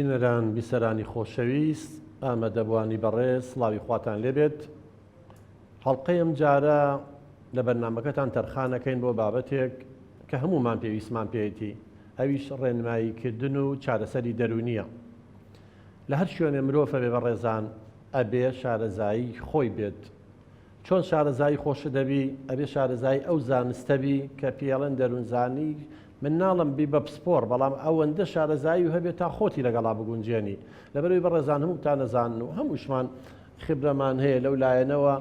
بینەران بیسەرانی خۆشەویست ئامادەبوانی بەڕێز سڵاوی خواتان لێبێت. هەڵقەی ئەم جارە لە بەرنامەکەتان تەرخانەکەین بۆ بابەتێک کە هەمومان پێویستمان پێیەتی، ئەویش ڕێنماییکردن و چارەسەری دەرونیە. لە هەر شوێنێ مرۆڤ بێ بەڕێزان ئەبێ شارەزایی خۆی بێت. چۆن شارەزایی خۆش دەبی؟ ئەبێ شارەزایی ئەو زانستەبی کە پێڵەن دەروونزانی من ناڵم بی بە پسپۆر، بەڵام ئەوەندە شارەزایی و هەبێت تا خۆتی لەگەڵا بگونجێنی. لەبەرەوەی بەڕێزان هەمووتان نەزانن و هەمووشمان خبرەمان هەیە لەو لایەنەوە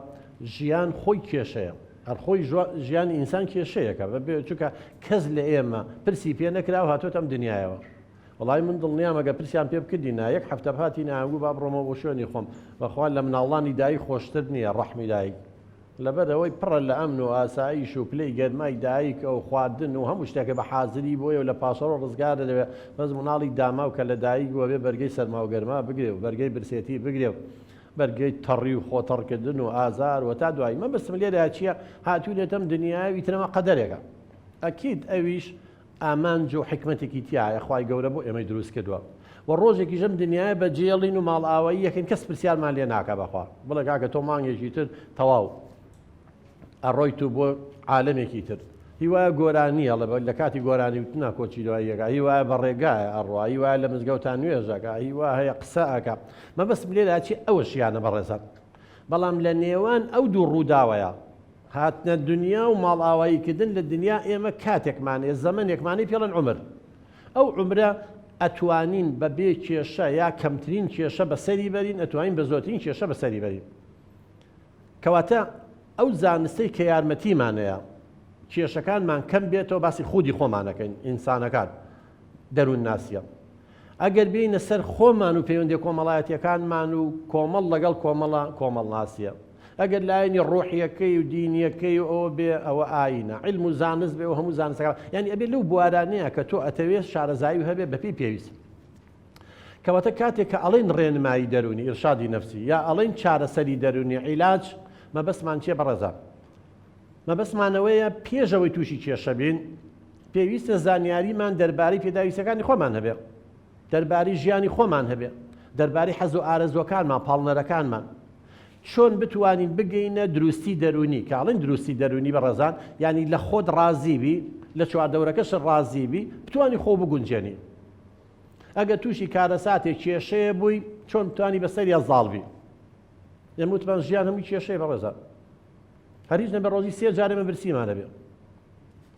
ژیان خۆی کێشەیە، هەرخۆی ژیانی ئینسان کێشەیەکە بەبێ چونکە کەس لە ئێمە پرسی پێ نەکرا و هاتۆتە ئەم دنیایەوە. وڵای من دڵنیام ئەگە پرسیان پێ بکردینە یەک هەفتە هاتی ناگو با بڕۆمە بۆ شوێنی خۆم بەخوا لە مناڵانی دایک خۆشتر نییە ڕەحمی دایک، لەبەرەوەی پڕە لە ئەمن و ئاسایش و پلەی گەرمای دایک و خواردن و هەموو شتێکە بە حازری بۆیە و لە پاسەڕۆ ڕزگارە لەوێ بەس مناڵی داماو کە لە دایک بووە بێ بەرگەی سەرما و گەرما بگرێ و بەرگەی برسێتی بگرێ و بەرگەی تەڕی و خۆتەڕکردن و ئازار و تا دوایی مە بەسم لێرە چییە هاتوونێتەم دنیاوی ترەمە قەدەرێکە. ئەکید ئەویش ئامانج و حکمەتێکی تایە خوای گەورە بۆ ئێمەی دروست کردووە و ڕۆژێکی ژەم دنیای بە جێڵین و ماڵ ئاوایی یەکەن کەس پرسیارمان لێ ناکە بەخوا بڵێ کاکە تۆ مانگێکی تر تەواو ئەڕۆیت و بۆ عالەمێکی تر. هیوایە گۆرانیە لە کاتی گۆرانی وتنا کۆچی دواییەکە، هیوایە بە ڕێگایە ئەڕوا، هیوایە لە مزگەوتان نوێژەکە، هیوا هەیە قسە ئەکە. مەبەستم لێرە چی ئەوە شیانە بەڕێزان، بەڵام لە نێوان ئەو دوو ڕووداوەیە هاتنە دنیا و ماڵ ئاواییکردن لە دنیا ئێمە کاتێکمانێ زەمانێکمانی پێڵەن عومر. ئەو عومرە ئەتوانین بە بێ کێشە یا کەمترین کێشە بەسەری بەرین، ئەتوانین بە زۆرترین کێشە بەسەری بەرین. کەواتە ئەو زانستەی کە یارمەتیمانەیە کێشەکانمان کەم بێتەوە باسی خودی خۆمانەکەین ئینسانەکان دەروون ناسیە. ئەگەر بینە سەر خۆمان و پەیوەندی کۆمەڵایەتیەکانمان و کۆمەڵ لەگەڵ کۆمەڵ ناسیە. ئەگەر لایەنی ڕۆحیەکەی و دینیەکەی و ئەوە بێ ئەوە ئاینە عیلم و زانست بێ و هەموو زانستەکان، یعنی ئەبێ لەو بوارانەیە کە تۆ ئەتەوێت شارەزایی و هەبێ بەپی پێویست. کەواتە کاتێک کە ئەڵێن ڕێنمایی دەرونی ئیرشادی نەفسی یا ئەڵێن چارەسەری دەرونی عیلاج، مەبەستمان چیە بەڕێزان؟ مەبەستمانەوەیە پێشەوەی تووشی کێشە بین پێویستە زانیاریمان دەربارەی پێداویستەکانی خۆمان هەبێ، دەربارەی ژیانی خۆمان هەبێ، دەربارەی حەز و ئارەزوەکانمان پاڵنەرەکانمان، چۆن بتوانین بگەینە دروستی دەرونی. کە ئەڵێن دروستی دەرونی بەڕێزان یعنی لە خۆت ڕازیبی، لە چواردەورەکەش ڕازیبی، بتوانی خۆ بگونجێنی. ئەگە تووشی کارەساتێک کێشەیە بووی چۆن بتوانی بەسەریە زاڵبی. ئێمەوتمان ژیان هەمووی کێشەیە بەڕێزان، هەریش نەبێ ڕۆژی سێ جارێ مەبرسیمانە بێ.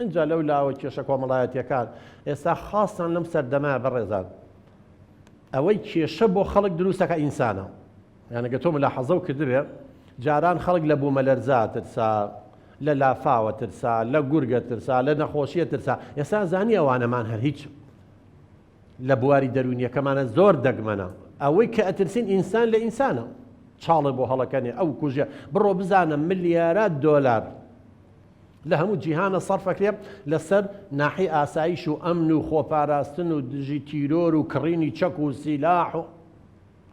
اینجا لەو لاوە کێشە کۆمەڵایەتیەکان ئێستا خاستان لەم سەردەمایە بەڕێزان ئەوەی کێشە بۆ خەڵک دروستەکە ئینسانە. یانەگە تۆ ملاحەزە و کردبێ جاران خەڵک لە بوومەلەرزا ترسا، لە لافاوە ترسا، لە گورگە ترسا، لە نەخۆشیە ترسا. ئێستا زانی ئەوانەمان هەر هیچ لە بواری دەرونیەکەمانە زۆر دەگمەنە. ئەوەی کە ئەترسین ئینسان لە ئینسانە چاڵێ بۆ هەڵەکەنێ ئەو کوژە بڕۆ بزانە ملیارات دۆلار لە هەموو جیهانە سەرفەکرێ لەسەر ناحی ئاسایش و ئەمن و خۆپاراستن و دژی تیرۆر و کڕینی چەک و سیلاح و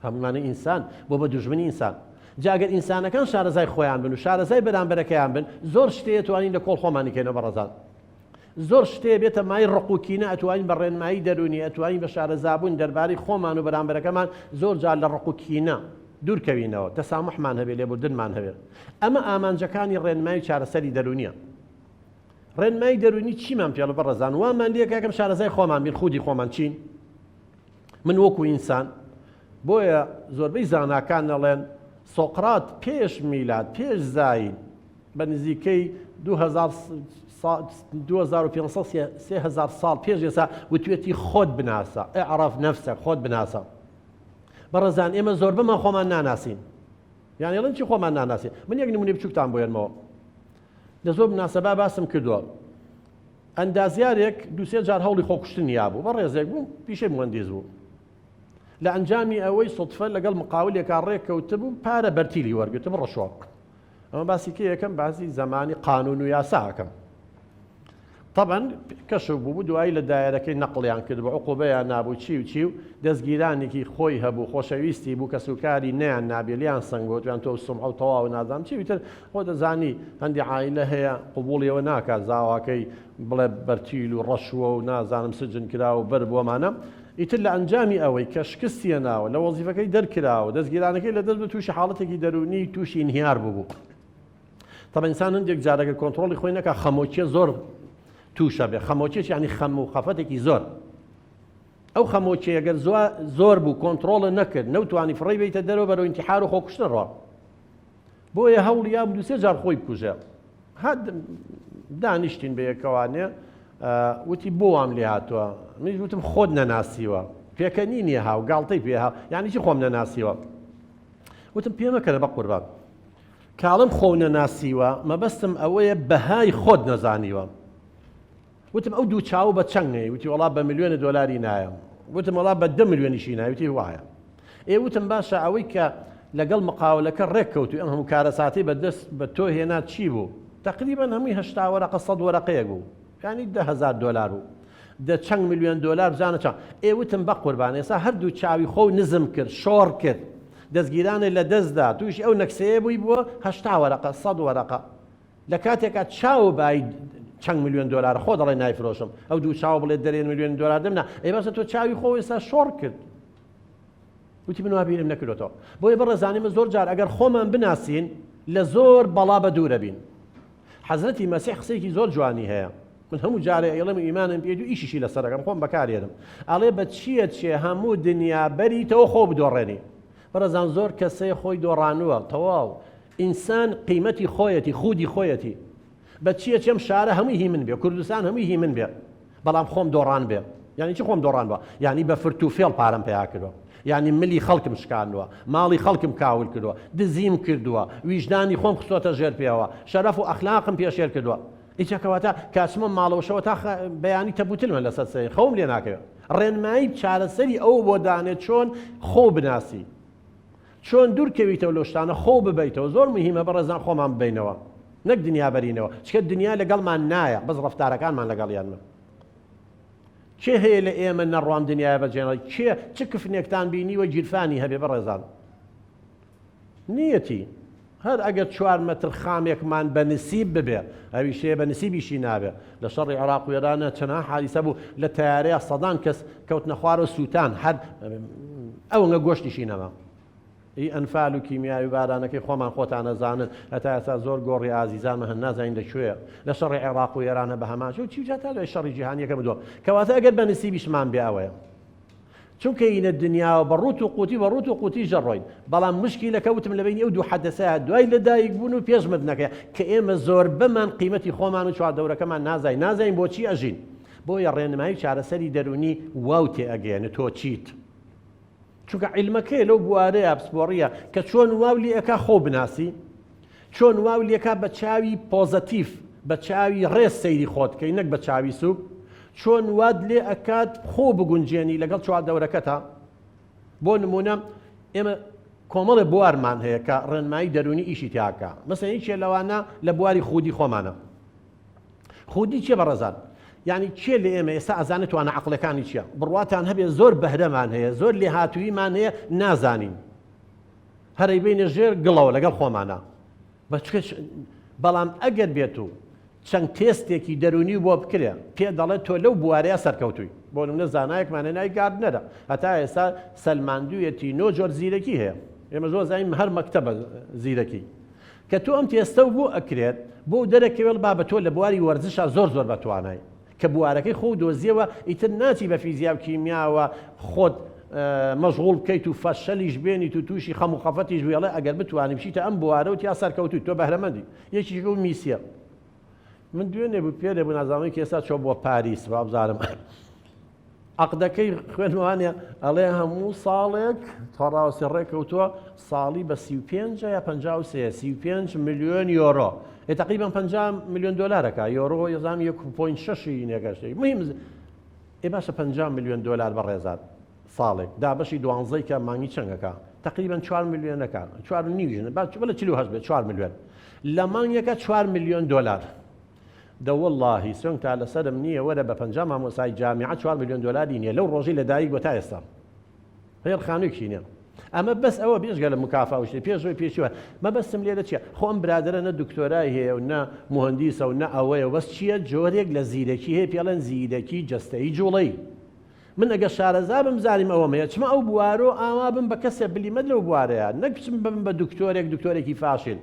هەمومانە ئینسان بۆ بە دوژمنی ئینسان. جاگەر ئینسانەکان شارەزای خۆیان بن و شارەزای بەرامبەرەکەیان بن زۆر شتەیە توانین لە کۆڵ خۆمانی کەینەوە بەڕێزان. زۆر شتێ بێتە مای ڕقوکینە ئەتوانین بە ڕێنمایی دەرونی ئەتوانین بە شارەزابوون دەربارەی خۆمان و بەرامبەرەکەمان زۆر جار لە ڕقوکینە دوورکەوینەوە، تەسامحمان هەبێ، لێبوردنمان هەبێت. ئەمە ئامانجەکانی ڕێنمایی چارەسەری دەرونیە. ڕێنمایی دەرونی چیمان پێڵە بەڕێزان؟ وامان لێ یەکەم شارەزای خۆمان بین، خودی خۆمان چین. من وەکو ئینسان بۆیە زۆربەی زاناکان دەڵێن سۆقرات پێش میلاد پێش زاین بە نزیکەی 2500 ساڵ پێش ئێستا وتوێتی خۆت بناسە، ئەعرف نەفسەک، خۆت بناسە. بەڕێزان ئێمە زۆر بەمان خۆمان ناناسین، یان ئێڵێن چی خۆمان ناناسین. من یەک نمونەی بچووکتان بۆێنمەوە لە زۆر مناسەبە باسم کردووە. ئەندازیارێک دووسێ جار هەوڵی خۆکوشتنی یابوو، بە ڕێزێک بوو پیشەی مهندس بوو. لە ئەنجامی ئەوەی سوتفە لەگەڵ مقاولێکا ڕێککەوتە بوو پارە بەرتیلی وەرگتم ڕەشۆق. ئەمە باسی کە یەکەم باسی زەمانی قانون و یاساکەم. طبعا کەشف بوو دوایی لە دایرەکەی نەقڵیان کرد بە عقوبەیان نابوو چی و چی و دەستگیرانێکی خۆی هەبوو خۆشەویستی بوو کە سوکاری نەیان نابێلیان سنگۆتیان تۆ سم ئەو تەواو نازانم چی وتر خۆ دەزانی هەندی عائیلە هەیە قبوڵیەوە ناکات زاواکەی بڵێ بەرتیل و ڕەشوە و نازانم سجن کرا و بەر بۆمانە. ئیتر لە ئەنجامی ئەوەی کە شکستیە ناوە لە وەزیفەکەی دەرکراوە دەستگیرانەکەی لە دەست بە تووشی حاڵەتێکی دەرونی تووشی انهیار بوو. طبعا ئینسان هەندێک جارەگە کۆنتڕۆڵی خۆی نەکا خەمۆکیە زۆر تووشە بێ. خەمۆکیەش یعنی خەم و خەفەتێکی زۆر. ئەو خەمۆکی ئەگەر زۆر بوو کۆنتڕۆڵە نەکرد نەوتوانی فڕی بێتە دەرەوە بەرەو ئینتیحار و خۆکوشتنەوە. بۆیە هەوڵی یا دوو سێ جار خۆی بکوژێ. دانیشتین بە یەکەوانێ وتی بۆ وام لێ هاتووە منیش وتم خۆت نەناسیوە پێکەنی نییە هاو گاڵتەی پێ هاو یعنی چی خۆم نەناسیوە وتم پێمەکەنە بە قوربان کاڵم خۆ نەناسیوە مەبەستم ئەوەیە بەهای خۆت نەزانیوە. وتم ئەو دوو چاو بە چەنگێ وتی وەڵا بە ملیۆنە دۆلاری نایە وتم وەڵا بە 10 ملیۆنیشی نایە وتی وایە. وتم باشە ئەوەی کە لەگەڵ مقاولەکە ڕێککەوتوی ئەم هەموو کارە ساتی بەدەست بە تۆ هێنا چی بوو؟ تقریبا هەمووی 80 وەرەقە 100 وەرەقەیەک بوو ینی 10,000 دلار بوو. چەند ملیۆن دلار بزانە چەند. وتم بە قوربان ئێستا هەردوو چاوی خۆ نزم کرد شۆڕ کرد دەستگیرانە لە دەستدا تووشی ئەو نەکسەیە بووی بووە 80 وەرەقە 100 وەرەقە لە کاتێکا چاو بای چەند ملیۆن دلار خۆ دەڵێ نایفرۆشم ئەو دوو چاو بڵێ دەرێن ملیۆن دلار دەمنا باشە تۆ چاوی خۆ ئێستا شۆڕ کرد. وتی من وابیرم نەکردەوە. بۆیە بەڕێزانیمە زۆر جار ئەگەر خۆمان بناسین لە زۆر بەڵا بە دوورە بین. حەزرەتی مەسیح قسەیەکی زۆر جوانی هەیە. من هەموو جارێ ئێڵێم ئیمانم پێ و ئیشیشی لەسەرەکەم خۆم بەکارێنم. ئەڵێ بە چیە هەموو دنیا بەریتەوە خۆ بدۆڕێنی. بەڕێزان زۆر کەسەیە خۆی دۆڕانووە تەواو. ئینسان قیمەتی خۆیەتی خودی خۆیەتی. بە چیەم شارە هەمووی هی من بێ کوردستان هەمووی هی من بێ بەڵام خۆم دۆڕان بێ. یعنی چی خۆم دۆڕان بە؟ یعنی بە فرتوفێڵ پارەم پێیا کردووە. یعنی ملی خەڵکم شکاندووە ماڵی خەڵکم کاول کردووە دزیم کردووە ویژدانی خۆم خستۆتە ژێر پێوە شەرەف و ئەخلاقم پێشێر کردووە. ئیچەکەواتە کاچمە ماڵەوەشەوە تا بەیانی تەبوتلمە لەسەر سەری خەوم لێ ناکەوێت. ڕێنمایی چارەسەری ئەو بۆ دانێت چۆن خۆ بناسی چۆن دوورکەویتەوە لەو شتانە خۆ ببیتەوە زۆر مهمە بەڕێزان خۆمان ببینەوە نەک دنیا بەرینەوە چکە دنیا لەگەڵمان نایە بەس ڕەفتارەکانمان لەگەڵیانمە. چێ هەیە لە ئێمە نەڕوان دنیای بەجێنەوەی چ کفنێکتان بینیوە گیرفانی هەبێ بەڕێزان نیەتی هەر ئەگەر 4 مەتر خامێکمان بە نسیب ببێ ئەوی شێ بە نسیبیشی نابێ. لە شەڕی عێراق و ئێرانە چەندها حادیسە بوو لە تەیارەیە سەدان کەس کەوتنە خوار و سووتان هەر ئەوەنگە گۆشتیشی نەما. ئەنفال و کیمیاوی بارانەکەی خۆمان خۆتان نەزانن هەتا ئێستا زۆر گۆڕی ئازیزانمە هەن نازانین لەکوێیە لە شەڕی عێراق و ئێرانە بە هەماشە و چیجاتا لە شەڕی جیهانیەکە بدۆ کەواتە ئەگەر بە نسیبیشمان بێ ئەوەیە چونکە ئینە دنیا بەڕوت و قوتی ژەڕۆین. بەڵام مشکیلەکە وتم لەبینی ئەو دوو حەدەسەیە دوای لەدایک بوون و پێشمردنەکەی کە ئێمە زۆر بەمان قیمەتی خۆمان و چواردەورەکەمان نازین بۆچی ئەژین. بۆیە ڕێنمایی چارەسەری دەرونی واو تێ ئەگەێنێت تۆ چیت چونکە عیلمەکەی لەو بوارەیە پسپۆڕیە کە چۆن واو لێ ئەکا خۆ بناسی چۆن واو لێکا بە چاوی پۆزەتیف بە چاوی ڕێز سەیری خۆت کەی نەک بە چاوی سووک چۆن واد لێ ئەکات خۆ بگونجێنی لەگەڵ چواردەورەکەتە. بۆ نمونە ئێمە کۆمەڵە بوارمان هەیە کە ڕێنمایی دەرونی ئیشی تیاکە مەسەڵەن هیچ لەوانە لە بواری خودی خۆمانە. خودی چێ بەڕێزان؟ یعنی چێ لە ئێمە ئێستا ئەزانێت توانە عەقڵەکانی چییە؟ بڕواتان هەبێ زۆر بەهرەمان هەیە زۆر لێهاتوویمان هەیە نازانین هەرەی بینە ژێر گڵەوە لەگەڵ خۆمانە بەڵام ئەگەر بێت و چەند تێستێکی دەرونی بۆ بکرێ پێ دەڵێت تۆ لەو بوارەیە سەرکەوتووی. بۆ نمونە زانایەکمانە نای گاردنەرە هەتا ئێستا سەلماندوویەتی 9 جۆر زیرەکی هەیە. ئێمە زۆر زانین هەر مەکتەبە زیرەکی کە تۆ ئەم تێستە و بۆ ئەکرێت بۆ دەرەکەوێت با بە تۆ لە بواری وەرزشە زۆر بەتوانای کە بوارەکەی خۆ دۆزیەوە ئیتر ناچی بە فیزیا و کیمیاوە خۆت مەشغوڵ بکەیت و فەشەلیش بێنیت و تووشی خەم و خەفەتیش بێڵێ ئەگەر بتوانانی بچیتە ئەم بوارە و تیا سەرکەوتوی تۆ بەهرەمەندی. یەکیشکە و میسیە من دوێنێ بوو پێ بوو نازانەوەی کە ئێستا چۆ بۆ پاریس بابزارم عەقدەکەی خوێنوانێ ئەڵێ هەموو ساڵێک تەڕاوسی ڕێکەوتووە ساڵی بە 35 یا 53 ملیۆن یۆرۆ تقریبا 50 ملیۆن دلارەکە یۆرۆ یەزانام 1.6 نێگەشتەی مهم باشە 50 ملیۆن دلار بەڕێزات ساڵێک دابەشی 12 کە مانگی چەندەکە تقریبا 4 ملیۆنەکە 4 نیوژن بەڵە 48 بێت 4 ملیۆن لە مانگێکە 4 ملیۆن دلار دەوەڵڵاهی سۆنگ تا لەسەرم نییە وەرە بە 50 مامۆسای جامیعە 4 ملیۆن دلاری نییە لەو ڕۆژی لەدایک بۆ تا ئێستا هێر خانوویەکی نییە. ئەمە بەس ئەوە بێژگە لە مکافاوشتی پێشەوەی پێشوە مەبەستم لێرە چییە خۆم برادرە نە دکتۆرای هەیە و نە مهندیسە و نە ئەوەیە بەس چییە جۆرێک لە زیرەکی هەیە پێڵەن زیرەکی جەستەیی جوڵەی من ئەگە شارەزا بم زانیم ئەوەمەیە چمە ئەو بوارۆ ئاوا بم بە کەسێ بلیمەت لەو بوارەیە نەک بچم بم بە دکتۆرێکی فاشل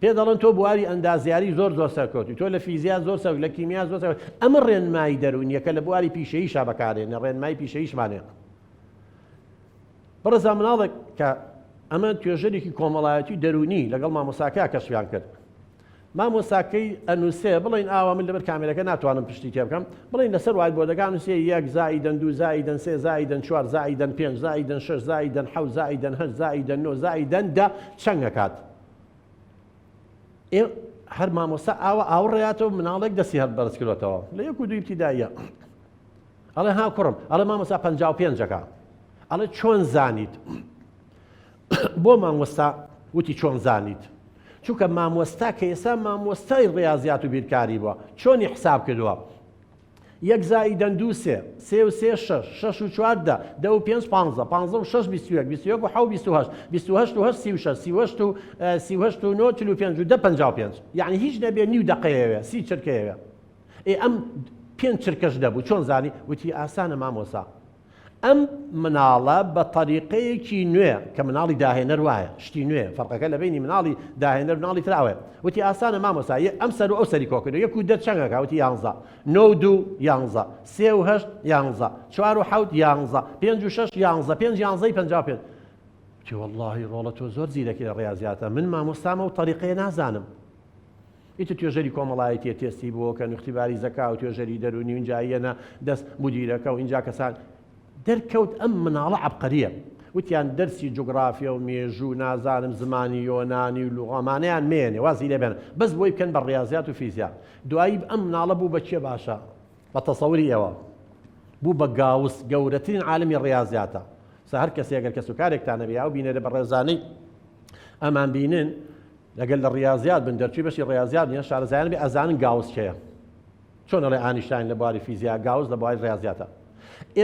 پێ دەڵێن تۆ بواری ئەندازیاری زۆر سەرکەوتی تۆ لە فیزیا زۆر سەر لە کیمیا زۆر سەر ئەمە ڕێنمایی دەرونیە کە لە بواری پیشەییشا بەکارێنە ڕێنمایی پیشەییشمانێ بەڕێزا مناڵێک کە ئەمە توێژەرێکی کۆمەڵایەتی دەرونی لەگەڵ مامۆساکەیە کەشفیان کرد مامۆساکەی ئەنووسێ بڵین ئاوا من لەبەر کامێرەکە ناتوانم پشتی تێ بکەم بڵین لەسەر وایت بۆردەکان نووسێ 1 زائیدەن 2 زائیدەن 3 زائیدەن 4 زائیدەن 5 زائیدەن 6 زائیدەن 7 زائیدەن 8 زائیدەن 9 زائیدەن 10 چەند ئەکات هەر مامۆستا ئاوڕێاتەوە مناڵێک دەستی هەر بەرز کردوێتەوە لە 1 و 2 ابتیداییە ئەڵێ ها کوڕم ئەڵێ مامۆستا 55ەکە ئەڵێ چۆن زانیت بۆ مامۆستا وتی چۆن زانیت چونکە مامۆستا کە ئێستا مامۆستای ڕێاضیات و بیرکاری بووە چۆنی حساب کردووە 1 زائیدەن 2 3 3 و 3 6 6 و 4 10 10 و 5 15 15 و 6 21 21 و 7 28 28 و 8 36 38 و 38 و 9 45 و 10 55 یعنی هیچ نەبێ نیو دقەیەوێ 30 چرکەیەوێ ئەم 5 چرکەش دەبوو چۆن زانی وتی ئاسانە مامۆسا ئەم مناڵە بە طریقەیەکی نوێ کە مناڵی داهێنەر وایە شتی نوێ فەرقەکە لە بینی مناڵی داهێنەر مناڵی تراوێ وتی ئاسانە مامۆستا ئەم سەر و ئەو سەری کۆکردو 1 و 10 چەندەکە وتی 11 9 و 2 11 3 و 8 11 4 و 7 11 5 و 6 11 5 11 55 وتی واللهی ڕۆڵە تۆ زۆر زیرەکی لە ڕێاضیاتە من مامۆستامە و طریقەیە نازانم ئیتر توێژەری کۆمەڵایەتیە تێستی بووە کە اختیباری زەکا و توێژەری دەرونی و اینجایەنە دەست مدیرەکە و اینجا کەسان دەرکەوت ئەم مناڵە عەبقەریە وتیان دەرسی جوگرافیا و مێژوو نازانم زمانی یۆنانی و لوغەمانەیان مێنێ وازی لێ بێنن بەس بۆی بکەن بە ڕێاضیات و فیزیا دوایی ئەم مناڵە بوو بە چێ باشە بە تەسەووری ئێوە بوو بە گاوس گەورەترین عالمی ڕێاضیاتە هەر کەسێک ئەگەر کەس و کارێکتان هەبێ و بینێرە بە ڕێزانەی ئەمان بینن لەگەل لە ڕێاضیات بن دەرچوی بەشی ڕێاضیات نیە شارەزایان بێ ئەزانن گاوس چێە چۆن ئەڵێ ئاینشتاین لە بواری فیزیا گاوس لە بواری ڕێاضیاتە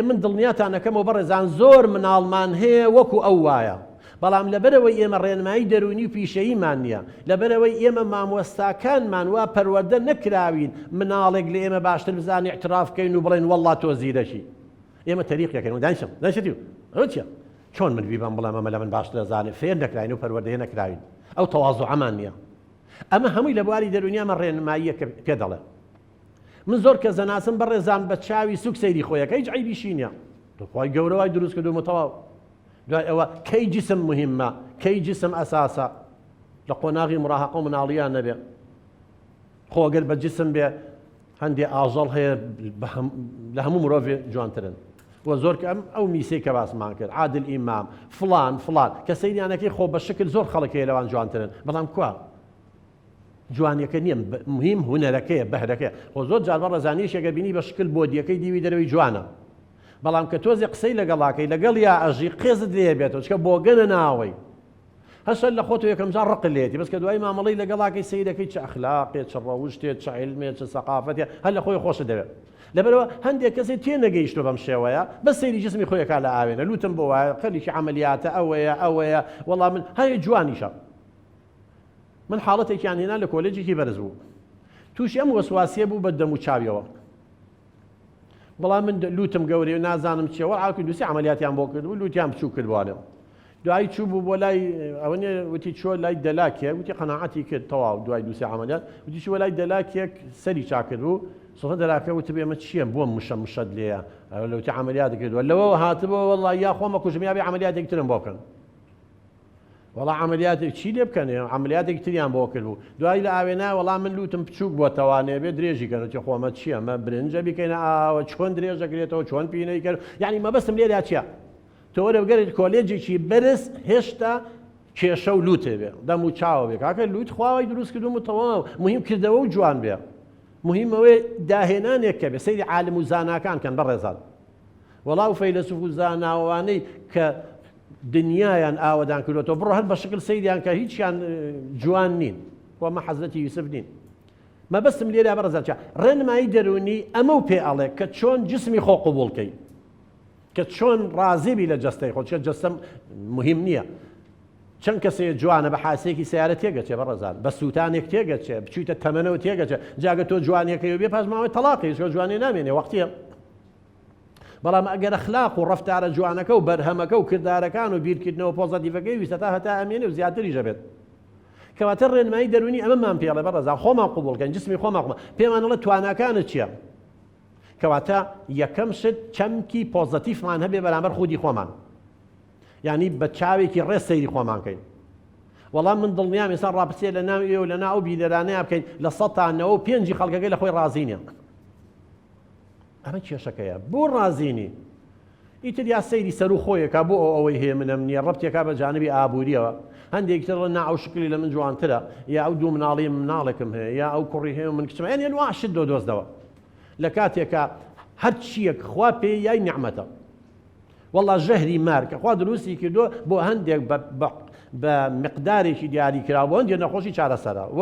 من دڵنیاتانەکەمەوە بەڕێزان زۆر مناڵمان هەیە وەکو ئەو وایە بەڵام لەبەرەوەی ئێمە ڕێنمایی دەرونی و پیشەییمان نییە لەبەرەوەی ئێمە مامۆستاکانمان وا پەروەردە نەکراوین مناڵێک لە ئێمە باشتر بزانانی اعترافکەین و بڵێن وەڵڵا تۆ زیرەشی ئێمە تەریقەکەین و دانیشتی ئەوچە چۆن من بیبم بڵێم ئەمە لە من باشتر دەزانێت فێر نەکراین و پەروەردەیە نەکراوین ئەو تەواضوعەمان نییە ئەمە هەمووی لە بواری دەرونیامە ڕێنماییە کە پێ دەڵێ من زۆر کە زەناسم بەڕێزان بە چاوی سوک سەیری خۆیەکە هیچ عیبیشی نییە دڵخوای گەورەوای دروست کردومە تەواو دوای ئەوە کەی جسم مهمە کەی جسم ئەساسە لە قۆناغی مڕاهەقە و مناڵیان نەبێ خۆگەر بە جسم بێ هەندێ ئاژەڵ هەیە لە هەموو مرۆڤێ جوانترن وە زۆر کە ئەو میسەی کە باسمان کرد عادل ئیمام فڵان کە سەیریانەکەی خۆ بە شکل زۆر خەڵکەیە لەوان جوانترن بەڵام کوا جوانیەکە نییە مهم هونەرەکەیە بەهرەکەیە خۆ زۆر جار بە ڕێزانیشێکە بینی بە شکل بۆدیەکەی دیوی دەرەوەی جوانە بەڵام کە تۆزی قسەی لەگەڵاکەی لەگەڵ یا ئەژی قێزت لێ بێتەوە چکە بۆگەنە ناوەی هەشت لە خۆت یەکەم جار ڕق لێتی بەس کە دوای مامەڵەی لەگەڵاکەی سەیرەکەی چ ئەخلاقێت چ ڕەوشتێت چ عیلمێت چ سەقافەتێ هەر لە خۆی خۆشە دەوێت لەبەرەوە هەندێک کەسێک تێ نەگەیشتۆ بەم شێوەیە بەس سەیری جسمی خۆیەکە لە ئاوێنە لوتم بۆ وایە خەریکی عەمەلیاتە ئەوەیە وەڵام من هەیە جوانیشە من حاڵەتێکیان هێنا لە کۆلێجێکی بەرز بوو تووشی ئەم وەسواسیە بوو بە دەم و چاویەوە بەڵام من لوتم گەورەی و نازانم چێوە ئاکو دووسی عەمەلیاتیان بۆ کرد و لوتیان بچوو کردوانم دوایی چوو بوو بۆ لای ئەوەنێ وتی چۆ لای دەلاکێک وتی قەناعەتی کرد تەواو دوای دووسی عەمەلیات وتی چوە لای دەلاکێک سەری چاکرد بوو سڵە دەلاکە وتی بێمە چییە بۆم مشەد لێیە لەوتی عەمەلیات کردووە لەوە هاتبەوە وەڵڵا یا خۆمە کوژم یا بێ عەمەلیاتێک ترم بۆ بکەن وەڵا عەمەلیاتێک چی لێ بکەنێ عەمەلیاتێک تریان بۆ کرد بوو دوای لە ئاوێنا وەڵام من لوتم بچووک بۆ تەوانێ بێ درێژی کەنەوەتی خۆمە چییە مە برنجە بیکەینە ئاوە چۆن درێژەکرێتەوە چۆن پینەی کرد یعنی مەبەستم لێرا چییە تۆ وەرە بگەڕێت کۆلێجێکی بەرز هێشتا کێشە و لوتێ بێ دەم و چاوە بێ کاکە لوت خواوەی دروست کردوم و تەواو مهم کردەوە و جوان بێ مهمەوەی داهێنانێک کە بێ سەیری عالم و زاناکان کەن بەڕێزان وەڵاو فەیلسوف و زاناوانەی کە دنیایان ئاوەدان کردوێتەوە بڕۆ هەر بە شکل سەیریان کە هیچیان جوان نین وەمە حەزرەتی یوسف نین مەبەستم لێرا بەڕێزان چا ڕێنمایی دەرونی ئەمە و پێ ئەڵێ کە چۆن جسمی خۆ قبوڵکەی کە چۆن ڕازیبی لە جەستەی خۆ چکە جەستەم مهم نییە چەند کەسێ جوانە بە حاسەیەکی سیارە تێگەچێ بەڕێزان بە سووتانێک تێگەچێ بچوویتە تەمەنەوە تێگەچێ جاگە تۆ جوانیەکەی بێ پاش ماوەی تەلاقی چۆ جوانی نامێنێ وەختیە بەڵام ئەگەر ئەخلاق و ڕەفتارە جوانەکە و بەرهەمەکە و کردارەکان و بیرکردنەوە پۆزەتیڤەکەی ویستە هەتا ئەمێنێ و زیاتری ژەبێت کەواتە ڕێنمایی دەرونی ئەمەمان پێڵێ بەڕێزان خۆمان قوبوڵکەن جسمی خۆمان پێمانەڵە تواناکانت چییە کەواتە یەکەم شت چەمکی پۆزەتیفمان هەبێ بەرامبەر خودی خۆمان یعنی بە چاوێکی ڕێز سەیری خۆمانکەین وەڵام من دڵنیام ئێستا ڕاپرسێ لە ناو ئێوە لە ناو بیلەرانەیە بکەین لە 100 خەڵکەکەی لە خۆی ڕازی نییە ئەمە کێشەکەیە بۆ ڕازینی ئیتر یا سەیری سەر و خۆیەکە بۆ ئەوەی هەیە منەم نییە ڕەبتێکا بە جانبی ئابوووریەوە هەندێکتر لە ناو شکلی لە من جوانترە یا ئەو دوو مناڵی مناڵێکم هەیە یا ئەو کوڕی هەیە من کچمە یان واشت دۆدۆزدەوە لە کاتێکە هەر چیەک خوا پێ یای نیعمەتە وەڵا ژەهری مارکە خوا دروستی کردووە بۆ هەندێک بە مقدارێکی دیاری کرا بۆ هەندێک نەخۆشی چارەسەرە و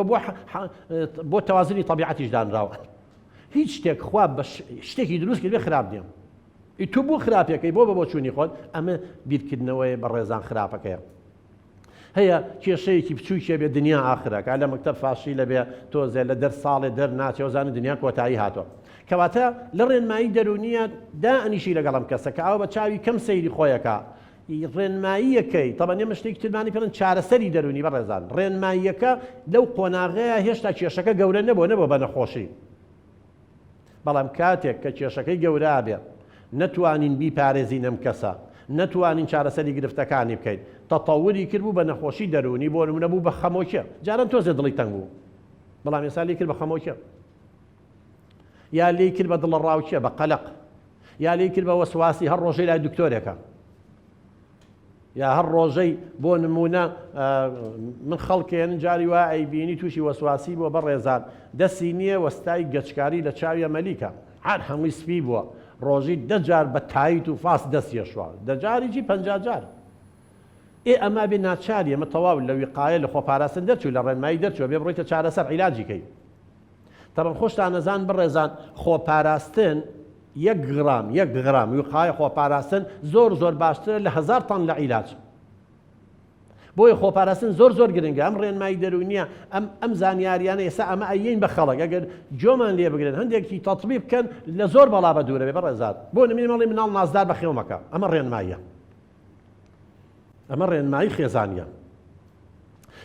بۆ تەوازنی تەبیعەتیش دانراوە هیچ شتێک خوا بە شتێکی دروست کرد بێ خراپ نییە تو بۆ خراپەکەی بۆ بە چوونی خۆت ئەمە بیرکردنەوەی بە ڕێزان خراپەکەیە هەیە کێشەیەکی بچووکێ بێ دنیا ئاخرەکە لە مەکتەب فاشی لەبێ تۆزێ لە دەرساڵێ دەرناچێ وەزانە دنیا کۆتایی هاتووە کەواتە لە ڕێنمایی دەرونیە دائەنیشی لەگەڵم کەسە کە ئەو بە چاوی کەم سەیری خۆیەکە ڕێنماییەکەی تەبەن ئێمە شتێکی ترمانی پێڵن چارەسەری دەرونی بەڕێزان ڕێنماییەکە لەو قۆناغەیە هێشتا کێشەکە گەورە نەبوو بە نەخۆشی بەڵام کاتێک کە کێشەکەی گەورە بێ نەتوانین بیپارێزین ئەم کەسە نەتوانین چارەسەری گرفتەکانی بکەین تەتەوری کرد بوو بە نەخۆشی دەرونی بۆ نمونە بوو بە خەمۆکیە جاران تۆزێ دڵی تەنگ بوو بەڵام ئێستا لێی کرد بە خەمۆکیە یا لێی کرد بە دڵە ڕاوچیە بە قەلق یا لێی کرد بە وەسواسی هەر ڕۆژەی لای دکتۆرێکە یا هەر ڕۆژەی بۆ نمونە من خەڵکێن جاری وا ئەیبینی تووشی وەسواسی بووە بە ڕێزان دەستی نییە وەستای گەچکاری لە چاوی ئەمەلیکە هەر هەمووی سپی بووە ڕۆژی 10 جار بە تایت و فاس دەستیەشوە دەجاریی 50 جار ئەما بێ ناچاری ئەمە تەواو لە ویقایە لە خۆپاراستن دەرچوو لە ڕێنمایی دەرچوە بێ بڕۆیتە چارەسەر عیلاجیکەی تەڕەن خۆشتان نەزان بڕێزان خۆپاراستن 1 گرام ویقایە خۆپاراستن زۆر باشترە لە 1000 تەن لە عیلاج بۆیە خۆپاراستن زۆر گرنگە ئەم ڕێنمایی دەرونیە ئەم زانیاریانە ئێستا ئەمە ئەیین بە خەڵک ئەگەر جۆمان لێ بگرن هەندێکی تەطبیق بکەن لە زۆر بەڵا بە دوورە بێ بەڕێزان بۆ نمونە مەڵی مناڵ نازدار بە خێو مەکە ئەمە ڕێنماییە ئەمە ڕێنمایی خێزانیە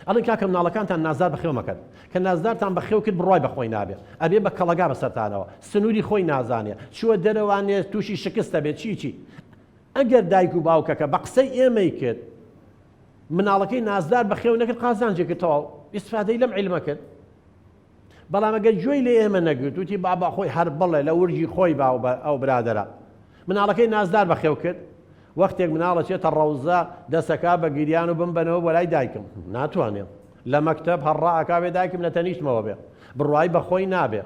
ئەڵێن کاکە مناڵەکانتان نازدار بە خێو مەکەن کە نازدارتان بە خێو کرد بڕوای بەخۆی نابێت ئەبێ بە کەڵەگا بەسەرتانەوە سنووری خۆی نازانێ چووە دەرەوانێ تووشی شکستە بێت چی ئەگەر دایک و باوکەکە بە قسەی ئێمەی کرد مناڵەکەی نازدار بە خێو نەکرد قازانجێکردەوە ئیسفادەی لەم عیلمە کرد بەڵام ئەگەر گوێی لێ ئێمە نەگرت وتی بابا خۆی هەر بڵێ لە ورجی خۆی باو ئەو برادەرە مناڵەکەی نازدار بە خێو کرد وەختێک مناڵە چێتە ڕەوزە دەسەکا بە گریان و بمبەنەوە بۆ لای دایکم ناتوانێت لە مەکتەب هەڕائەکاوێ دایکم لە تەنیشتمەوە بێ بڕوای بەخۆی نابێ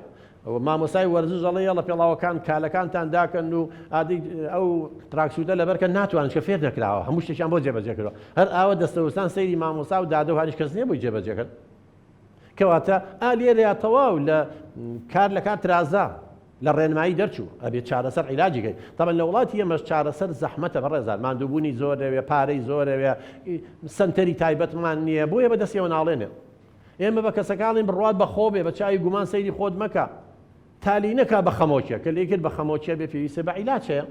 مامۆسای وەرزش ئەڵێ لە پێڵاوەکان کالەکانتان داکەن و ئادی ئەو تراکسوودە لەبەرکە ناتوانن کە فێر نەکراوە هەموو شتێکیان بۆ جێبەجێکردەوە هەر ئاوە دەستەوەستان سەیری مامۆسا و دادە و هەریش کەس نییە بۆی جێبەجێکرد کەواتە لێرەیە تەواو لە کار لە کار ترازا لە ڕێنمایی دەرچوو ئەبێت چارەسەر عیلاجیکەی تەمەن لە وڵاتی ئێمەش چارەسەر زەحمەتە بەڕێزان ماندووبوونی زۆرەوێ پارەی زۆرەوێ سنتەری تایبەتمان نییە بۆیە بەدەستیەوە ناڵێنێ ئێمە بە کەسەکانڵین بڕوات بە خۆ بێ بە چاوی گومان سەیری خۆت مەکە تالی نەکا بە خەمۆکیە کە لێکرد بە خەمۆکیە بێ پێویستە بە عیلاجەیە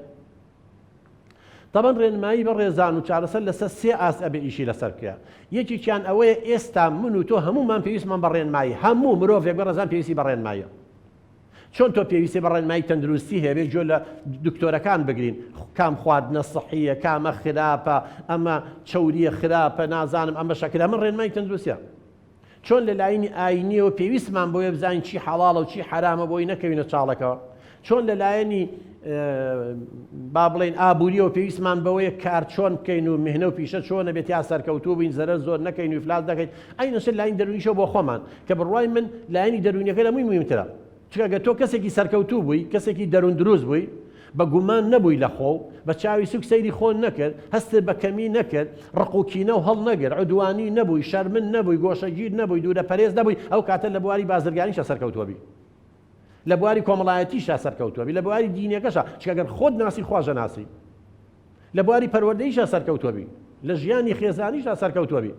تەمەن ڕێنمایی بە ڕێزان و چارەسەر لەسەر 3 ئاس ئەبێ ئیشی لەسەر بکرێ یەکێکیان ئەوەیە ئێستا من و تۆ هەمومان پێویستمان بە ڕێنمایی هەموو مرۆڤێک بە ڕێزان پێویستی بە ڕێنماییە چۆن تۆ پێویستی بە ڕێنمایی تەندروستی هەیە جۆ لە دکتۆرەکان بگرین کام خواردنە سەحیە کامە خراپە ئەمە چەوریە خراپە نازانم ئەمە شەکرا من ڕێنمایی تەندروستیە چۆن لە لایەنی ئاینیەوە پێویستمان بۆیە بزانین چی حەڵاڵە و چی حرامە بۆی نەکەوینە چاڵەکەوە چۆن لە لایەنی با بڵێن ئابووریەوە پێویستمان بەوەیە کار چۆن بکەین و مهنە و پیشە چۆنە بێت یا سەرکەوتوو بین زەرەر زۆر نەکەین و ئیفلاس دەکەین ئەینەشە لایەنی دەرونیشەوە بۆ خۆمان کە بڕوای من لایەنی دەرونیەکە لەمووی مهمترە چکە تۆ کەسێکی سەرکەوتوو بووی کەسێکی دەروون دروست بووی بە گومان نەبووی لە خۆ بە چاوی سوک سەیری خۆن نەکرد هەستت بە کەمی نەکرد ڕقوکینە و هەڵ نەگەر عدوانی نەبووی شەرمن نەبووی گۆشەگیر نەبووی دوورە پەرێز نەبووی ئەو کاتە لە بواری بازرگانیشە سەرکەوتووەبی لە بواری کۆمەڵایەتیشە سەرکەوتووەبی لە بواری دینیەکەشە چکەگەر خۆت ناسی خواژە ناسی لە بواری پەروەردەییشە سەرکەوتووەبی لە ژیانی خێزانیشە سەرکەوتووەبی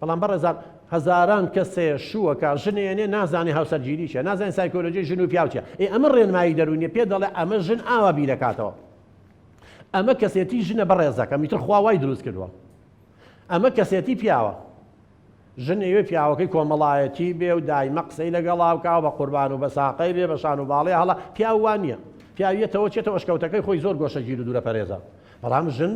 بەڵام بەڕێزان هەزاران کەسێ شووەکە ژنێنێ نازانێ هاوسەرگیریشە نازانێ سایکۆلۆژی ژن و پیاوچە ئەمە ڕێنمایی دەرونیە پێ دەڵێ ئەمە ژن ئاوا بیرەکاتەوە ئەمە کەسێتی ژنە بەڕێزەکە میتر خوا وای دروست کردووە ئەمە کەسێتی پیاوە ژن ئێوێ پیاوەکەی کۆمەڵایەتی بێ و دایمە قسەی لەگەڵا بکاو بە قوربان و بە ساقەی بێ بە شان و باڵێ هەڵا پیاو وان نییە پیاویەتەوە چێتەوە شکەوتەکەی خۆی زۆر گۆشە گیر و دوورە پەرێزە بەڵام ژن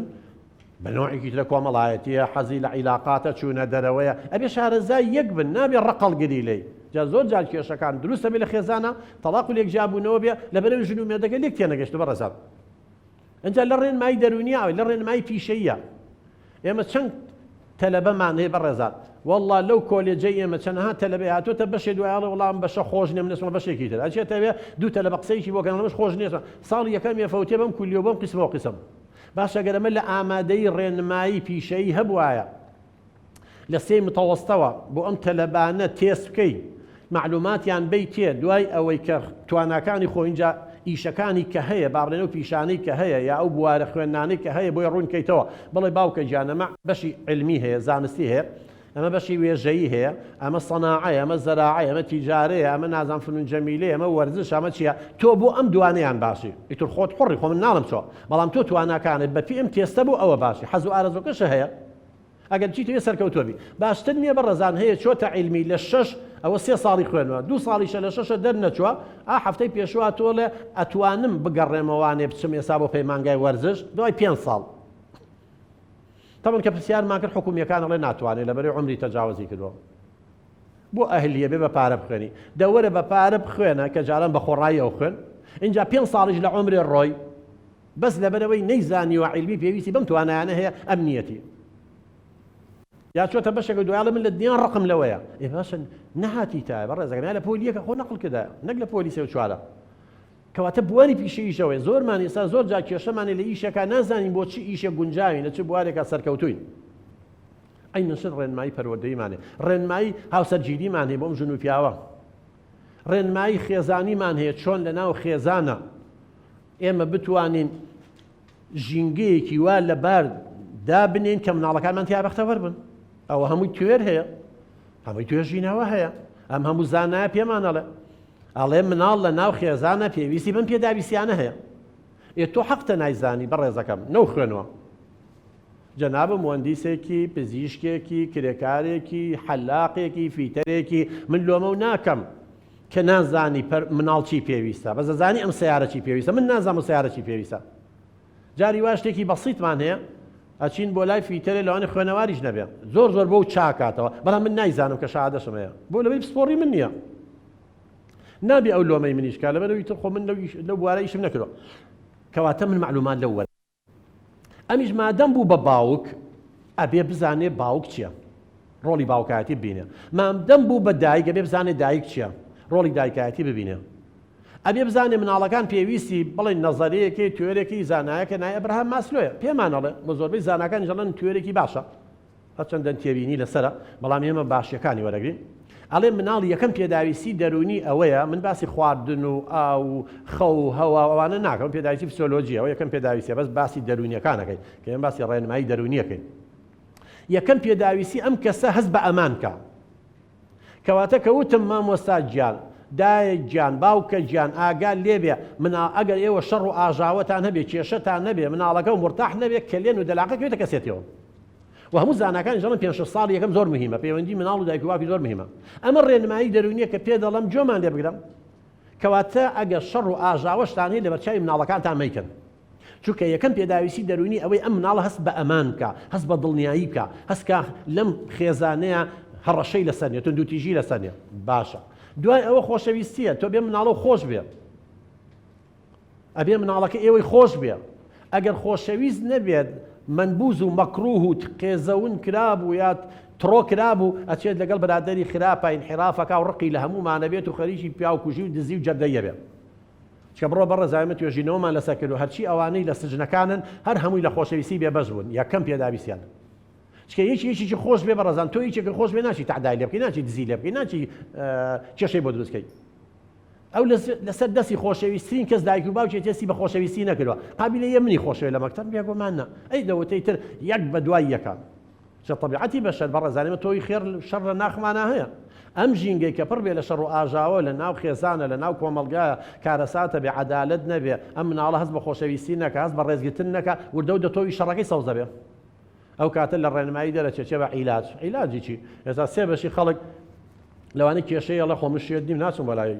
بە نوعێکی ترە کۆمەڵایەتیە حەزی لە عیلاقاتە چوونە دەرەوەیە ئەبێ شارەزای یەک بن نابێ ڕقەڵگری لێی جا زۆر جار کێشەکان دروستە بێ لە خێزانە تەلاق و لێکجیابوونەوە بێ لەبەرەوەی ژن و مێردەکە لێک تێنەگەشتە بەڕێزان ئەجا لە ڕێنمایی دەرونیاوە لە ڕێنمایی پیشەیە ئێمە چەند تەلەبەمان هەیە بەڕێزان والله لەو کۆلێجەی ئێمە چەندەها تەلەبە هاتوۆتە بەشێ دوایڵە وەڵام بەشە خۆش نیە منەسمە بەشێکی تر ئەچێتەوێ دوو تەلەبە قسەیەکی بۆکەن لەمەش خۆش نییە ساڵی یەکەم یەفەوتێ بەم کولیۆ بەم قسمەوە قسم باشە گەرەمە لە ئامادەی ڕێنمایی پیشەیی هەبوایە لە سێ متەوەستەوە بۆ ئەم تەلەبانە تێست بکەی معلوماتیان بی تێ دوای ئەوەی کە تواناکانی خۆ اینجا ئیشەکانی کە هەیە بابڵێنە و پیشانەی کە هەیە یا ئەو بوارە خوێندانەی کە هەیە بۆی ڕوونکەیتەوە بڵێ باوکە جانەمە بەشی علمی هەیە زانستی هەیە ئەمە بەشی وێژەیی هەیە ئەمە سەناعەیە ئەمە زەراعەیە ئەمە تیجارەیە ئەمە نازان فنون جەمیلەیە ئەمە وەرزش ئەمە چییە تۆ بۆ ئەم دوانەیان باشی ئیتر خۆت حڕی خۆ من ناڵم چۆ بەڵام تۆ تواناکانت بە پێم تێستە بوو ئەوە باشی حەز و ئارەزۆکەشە هەیە ئەگەر چیتەوێ سەرکەوتوبی باشتر نییە بەڕێزان هەیە چۆتە عیلمی لە 6 ئەوە 3 ساڵی خوێنەوە 2 ساڵیشە لە 6 دەرنەچووە هەفتەی پێشوە تۆ لێ ئەتوانم بگەڕێمەوانێ بچم ئێستا بۆ پەیمانگای وەرزش دوای 5 ساڵ تەمەن کە پرسیارمان کرد حکومیەکانەڵێ ناتوانێت لەبەرەوەی عمری تەجاوزی کردووە بۆ ئەهلیە بێ بە پارە بخوێنی دەوەرە بە پارە بخوێنە کە جاران بە خۆڕاییەوە خوێن اینجا 5 ساڵیش لە عمرێ ڕۆی بەس لەبەرەوەی نەیزانی و عیلمی پێویستی بەم توانایانە هەیە ئەمنیەتی یا چۆتە بەشێک دوایڵە من لە دنیا ڕقم لەوەیە ئێ باشن نەهاتی تایە بەڕێزەکەم لە پۆلیەکە خۆ نەقڵ کردە نەک لە پۆلیسە و چوارە کەواتە بواری پیشەیشەوەی زۆرمان ئێستا زۆر جا کێشەمانێ لە ئیشەکە نازانین بۆ چی ئیشە گونجاوین لە چ بوارێکە سەرکەوتوین ئەی نەشر ڕێنمایی پەروەردەیمانێ ڕێنمایی هاوسەرگیریمان هەیە بۆم ژن و پیاوە ڕێنمایی خێزانیمان هەیە چۆن لە ناو خێزانە ئێمە بتوانین ژینگەیەکی وا لەبار دابنین کە مناڵەکانمان تیا بەختەوەر بن ئەوە هەمووی توێر هەیە هەمووی توێر ژینەوە هەیە ئەم هەموو زانایە پێمانەڵێ ئەڵێ مناڵ لە ناو خێزانە پێویستی بم پێداویستیانە هەیە ئێ تۆ حەقتە نایزانی بەڕێزەکەم نەو خوێنەوە جەنابە مهندیسێکی پزیشکێکی کرێکارێکی حەلاقێکی فیتەرێکی من لۆمە و ناکەم کە نازانی مناڵ چی پێویستە بەزەزانی ئەم سیارە چی پێویستە من نازانم سیارە چی پێویستە جاری وا شتێکی بەسیطمان هەیە ئەچین بۆ لای فیتەرێ لەوانێ خوێنەواریش نەبێ زۆر زۆر بۆ چاکاتەوە بەڵام من نایزانم کە شادەشم هەیە بۆ لەوەی پسپۆڕی من نییە نابێ ئەو لۆمەی منیشکا لەبەرەوەی تر خۆ من لەو بوارە ئیشم نەکردەوە کەواتە من معلومات لەو وەرە ئەمیش مادەم بوو بە باوک ئەبێ بزانێ باوک چییە ڕۆڵی باوکایەتی ببینێ مادەم بوو بە دایک ئەبێ بزانێ دایک چییە ڕۆڵی دایکایەتی ببینێ ئەبێ بزانێ مناڵەکان پێویستی بڵێن نەزەریەکی توێرێکی زانایەکە نای ئەبراهام ماسلۆیە پێمانەڵێ بە زۆربەی زاناکان جەڵەن توێرێکی باشە هەرچەندەن تێبینی لەسەرە بەڵام ئێمە باشیەکانی وەرەگرین ئەڵێ مناڵ یەکەم پێداویستی دەرونی ئەوەیە من باسی خواردن و ئاو خەو هەوا ئەوانە ناکەم پێداویستی فسیۆلۆجیە ئەوە یەکەم پێداویستیە بەس باسی دەرونیەکانەکەین کە ئێمە باسی ڕێنمایی دەرونیەکەین یەکەم پێداویستی ئەم کەسە هەست بە ئەمانکە کەواتە کەوتم مامۆستا گیان دایک گیان باوکە گیان ئاگال لێبێ مناڵ ئەگەر ئێوە شەڕ و ئاژاوەتان هەبێ کێشەتان نەبێ مناڵەکە و مرتاح نەبێ کلێن و دەلاقەکەوێتە کەسێتەوە و هەموو زاناکان ژەڵن 5 ساڵ یەکەم زۆر مهمە پەیوەندی مناڵ و دایک و باوکی زۆر مهمە ئەمە ڕێنمایی دەرونیە کە پێ دەڵم جۆمان لێ بگرم کەواتە ئەگەر شەڕ و ئاژاوەشتان هەیە لە بەرچاوی مناڵەکانتان مەیکەن چونکە یەکەم پێداویستی دەرونی ئەوەی ئەم مناڵە هەست بە ئەمان بکە هەست بە دڵنیایی بکە هەستکە لەم خێزانەیە هەڕەشەی لەسەر نیە توندوتیژی لەسەر نیە باشە دوای ئەوە خۆشەویستیە تۆ بێ مناڵە خۆش بێ ئەبێ مناڵەکە ئێوەی خۆش بێ ئەگەر خۆشەویست نەبێت منبوز و مەکروه و قێزەون کرابوو یا تڕۆ کرابوو ئەچێت لەگەڵ بەرادەری خراپە ئینحرافەکە و ڕقی لە هەموومانە بێت و خەریکی پیاوکوژی و دزی و جەردەیە بێ چکە بڕۆ بەڕە زایمە توێژینەوەمان لەسەر کرد و هەرچی ئەوانەی لە سجنەکانن هەر هەمووی لە خۆشەویستی بێبەش بوون یەکەم پێداویستیان چکە یەکێکی خۆش بێ بەڕەزان تۆ یەکێک خۆش بێ ناچی تعدای لێ بکەی ناچی دزی لێ بکەی ناچی کێشەی بۆ دروستکەی ئەو لەسەر دەستی خۆشەویستین کەس دایک و باوکی تێستی بە خۆشەویستی نەکردووە قابلە یە منی خۆشەوێ لە مەکتەب بێگومانە ئەی دەوتەی تر یەک بە دوای یەکە چە طبیعەتی بەشەر بەڕێزانێمە تۆی خێر شەڕ لە ناخمانە هەیە ئەم ژینگەی کە پڕ بێ لە شەڕ و ئاژاوە لە ناو خێزانە لە ناو کۆمەڵگایە کارەساتە بێ عەدالەت نەبێ ئەم مناڵە هەست بە خۆشەویستی نەکە هەست بە ڕێزگرتن نەکە وردە و دەتۆوی شەڕەکەی سەوزە بێ ئەو کاتە لە ڕێنمایی دەرەچێت چێ بە عیلاجی چی ئێستا سێ بەشی خەڵک لەوانەی کێشەیە لە خۆم شێت نیم ناچم بەلای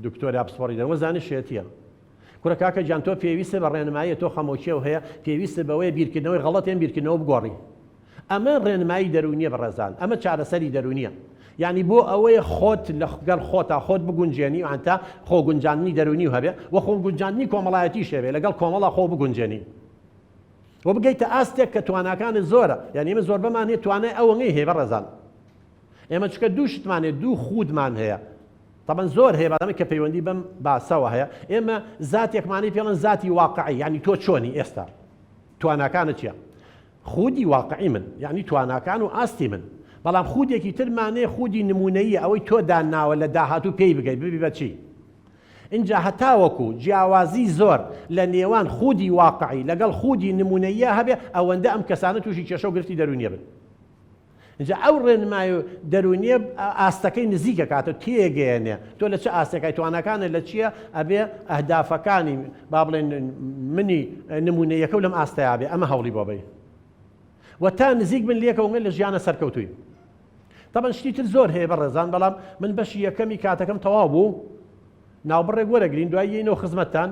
دکتۆری ئاپسپۆری دەوە زانی شێتیە کورە کاکە گیان تۆ پێویستە بە ڕێنمایی تۆ خەمۆکیەوە هەیە پێویستە بەوەی بیرکردنەوەی غەڵەتیان بیرکردنەوە بگۆڕی ئەمە ڕێنمایی دەرونیە بەڕێزان ئەمە چارەسەری دەرونیە یعنی بۆ ئەوەیە خۆت لەگەڵ خۆتا خۆت بگونجێنی ئەنتا خۆ گونجاندنی دەرونی و هەبێ و خۆ گونجاندنی کۆمەڵایەتی شێوێ لەگەڵ کۆمەڵا خۆ بگونجێنی و بگەیتە ئاستێک کە تواناکانت زۆرە یعنی ئێمە زۆر بەمان هەیە توانای ئەوەی هەیە بەڕێزان ئێمە چکە دوو شتمانێ دوو خودمان هەیە طبعا زۆر هەیە بەڵام کە پەیوەندی بەم باسەوە هەیە ئێمە زاتێکمانی پێڵن زاتی واقعی یعنی تۆ چۆنی ئێستا تواناکانت چییە خودی واقعی من یعنی تواناکان و ئاستی من بەڵام خودێکی ترمانێ خودی نمونەیە ئەوەی تۆ داناوە لە داهاتوو پێی بگەیت ببی بە چی اینجا هەتاوەکو جیاوازی زۆر لە نێوان خودی واقعی لەگەڵ خودی نمونەیە هەبێ ئەوەندە ئەم کەسانە تووشی کێشە و گرفتی دەرونیە بن اینجا ئەو ڕێنمای و دەرونیە ئاستەکەی نزیکە کاتە تێگەێنێ تۆ لە چه ئاستەکەی توانەکانە لە چییە ئەبێ ئەهدافەکانی با بڵێن منی نمونەیەکە و لەم ئاستەیە بێ ئەمە هەوڵی بۆ بێ و تا نزیک بن لێکەوە لە ژیانە سەرکەوتووی طبعا شتی تر زۆر هەیە بەڕێزان بەڵام من بەشی یەکەمی کاتەکەم تەواو بوو ناوبڕێک وەرەگرین دوای یەینەوە خزمەتتان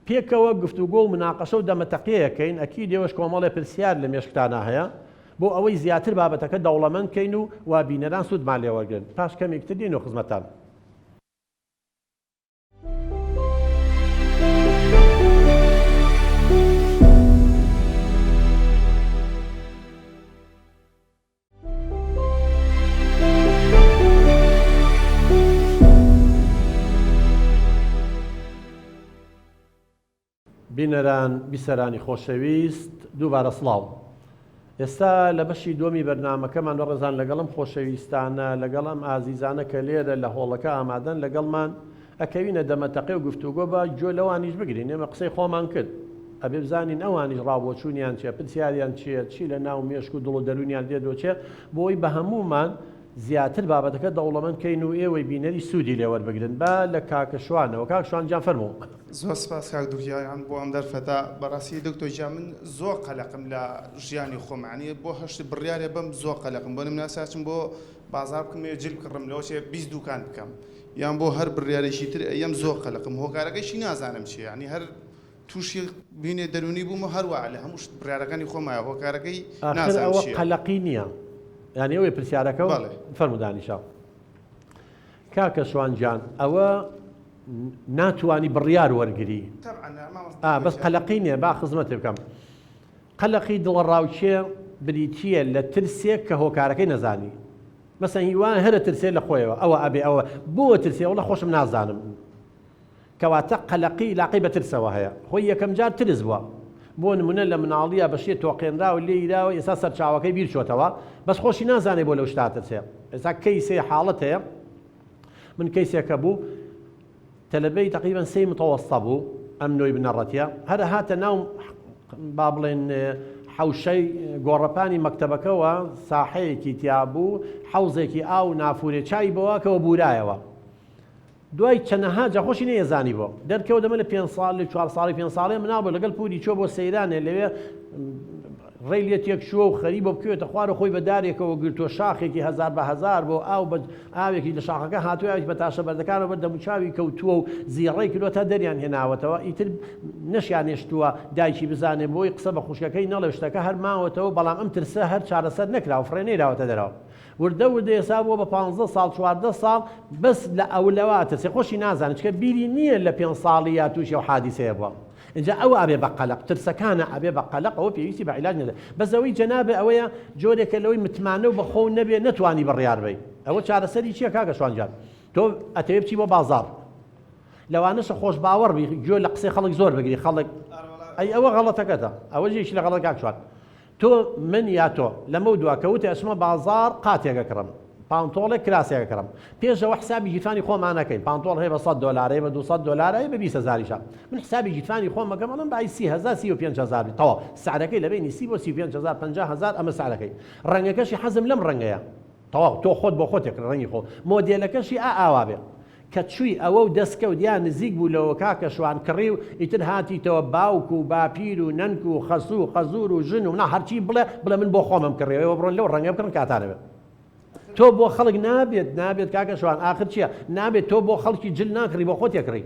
پێکەوە گفتوگۆ و مناقەشە و دەمەتەقەیەکەین ئەکی دێوەش کۆمەڵێ پرسیار لە مێشکتانە هەیە بۆ ئەوەی زیاتر بابەتەکە دەوڵەمەندکەین و وابینەران سوودمان لێوەرگن پاش کەمێکتر دێنەوە خزمەتتان بینەران بیسەرانی خۆشەویست دووبارە سڵاو ئێستا لە بەشی دووەمی بەرنامەکەمان بەڕێزان لەگەڵم خۆشەویستانە لەگەڵم ئازیزانە کە لێرە لە هۆڵەکە ئامادەن لەگەڵمان ئەکەوینە دەمەتەقێ و گفتوگۆ بە جۆ لەوانیش بگرین ئێمە قسەی خۆمان کرد ئەبێ بزانین ئەوانیش ڕابۆچوونیان چیە پرسیاریان چیە چی لە ناو مێشک و دڵ و دەرونیان دێدۆچێ بۆی بە هەمومان زیاتر بابەتەکە دەوڵەمەندکەین و ئێوەی بینەری سوودی لێوەربگرن با لە کاکەشوانەوە کاکشوان جان فەرموو زۆر سپاس کاک دووریان بۆ ئەم دەرفەتا بەڕاستی دکتۆر جان من زۆر قەلەقم لە ژیانی خۆمانی بۆ هەشت بڕیارێ بەم زۆر قەلەقم بۆ نمونەساچم بۆ بازار بکەم جل بکڕم لەوەشێ 20 دوکان بکەم یان بۆ هەر بڕیارێکی تر ئەم زۆر قەلەقم هۆکارەکەیشی نازانم چیە ینی هەر تووشی بینێ دەرونی بوومە هەروە لە هەموو بڕیارەکانی خۆمایە هۆکارەکەی نازانم چیە قەلەقی نییە یعنی ئەوەی پرسیارەکە فەرمودانیشە کاکەشوان جان ئەوە ناتوانی بڕیار وەرگری بەس قەلەقی نییە با خزمەتێ بکەم قەلەقی دڵڕاوچێ بریتیە لە ترسێک کە هۆکارەکەی نەزانی مەسەن هیوان هەرە ترسێ لە خۆیەوە ئەوە ئەبێ ئەوە بۆ ترسێ وڵە خۆشم نازانم کەواتە قەلەقی لاقی بە ترسەوە هەیە خۆی یەکەم جار ترس بووە بۆ نمونە لە مناڵیە بەشێ تۆقێنرا و لێیراوە ئێستا سەرچاوەکەی بیر چۆتەوە بەس خۆشی نازانێ بۆ لەو شتا ترسێ ئێستا کەیسێ حاڵەت هەیە من کەیسێکە بوو تەلەبەی تقریبا 3 متەوەسطە بوو ئەم نۆی بنەڕەتیە هەرە هاتە ناو با بڵێن حوشەی گۆڕەپانی مەکتەبەکەەوە ساحەیەکی تیا بوو حەوزێکی ئاو نافورێ چای بەوەکەوە بورایەوە دوای چەندەها جاخۆشی نەیەزانی بۆ دەرکەوە دەمە لە 5 ساڵ لە 4 ساڵی 5 ساڵێ مناو بۆ لەگەڵ پوری چۆ بۆ سەیرانێ لەوێ ڕێی لێ تێکشووە و خەریب بۆ بکوێتە خوارە خۆی بە دارێکەوە گرتووە شاخێکی 1000 بە 1000 بۆ ئاو بە ئاوێکی لە شاخەکە هاتووە بە تاشە بەردەکانەوە بە دەموچاوی کەوتووە و زیڕەی کردووە تا دەریان هێناوەتەوە ئیتر نەشیان هێشتووە دایکی بزانێ بۆی قسە بە خوشکەکەی نەڵێ شتەکە هەر ماوەتەوە بەڵام ئەم ترسە هەر چارەسەر نەکرا و فڕێ نەیراوەتە دەرەوە وردە ئێسا بۆ بە 15 ساڵ 14 ساڵ بەس لە ئەولەوە ترسێ خۆشی نازانێت چکە بیری نییە لە 5 ساڵی یا تووشی و حادیسەیە بووە اینجا ئەوە ئەبێ بە قەلەق ترسەکانە ئەبێ بە قەلەق ئەوە پێویستی بە عیلاج نەدە بەس ئەوەی جەنابێ ئەوەیە جۆرێکە لەوەی متمانە و بەخۆ نەبێ نەتوانی بڕیار بی ئەوە چارەسەری چییە کاکەشوان جان تۆ ئەتەوێ بچی بۆ بازاڕ لەوانەشە خۆش باوەڕ بی گوێ لە قسەی خەڵک زۆر بگری خەڵک ئەی ئەوە غەڵەتەکەتە ئەوە جێشی لە غەڵەت کاکشوان تۆ من یا تۆ لەمە دووە کەوتە ئەچمە بازاڕ قاتێکە کڕم پانتۆڵێک کراسێکە کڕم پێشەوە حسابی گیرفانی خۆمان نەکەین پانتۆڵ هەیە بە $100 بە $200 بە 200,000 من حسابی گیرفانی خۆم مەکەم ئەڵم بای 30,000 35,000 تەواو سعرەکەی لەبینی 30 بۆ 35,000 50,000 ئەمە سعرەکەی ڕەنگەکەشی حەزم لەم ڕەنگەیە تەواو تۆ خۆت بۆ خۆتێک ڕەنگی خۆ مۆدێلەکەشی ئاوا بێ کە چووی ئەوە و دەستکەوت یان نزیک بوو لەوە کاکە شوان کڕی و ئیتر هاتیتەوە باوک و باپیر و نەنک و خەسوو و خەزور و ژن و نا هەرچی بڵێ من بۆ خۆمم کڕێەوە بڕۆن لەو ڕەنگە بکڕن کاتانەوێت تۆ بۆ خەڵک نابێت کاکە شوان ئاخر چییە نابێت تۆ بۆ خەڵکی جل ناکڕی بۆ خۆت یەکڕی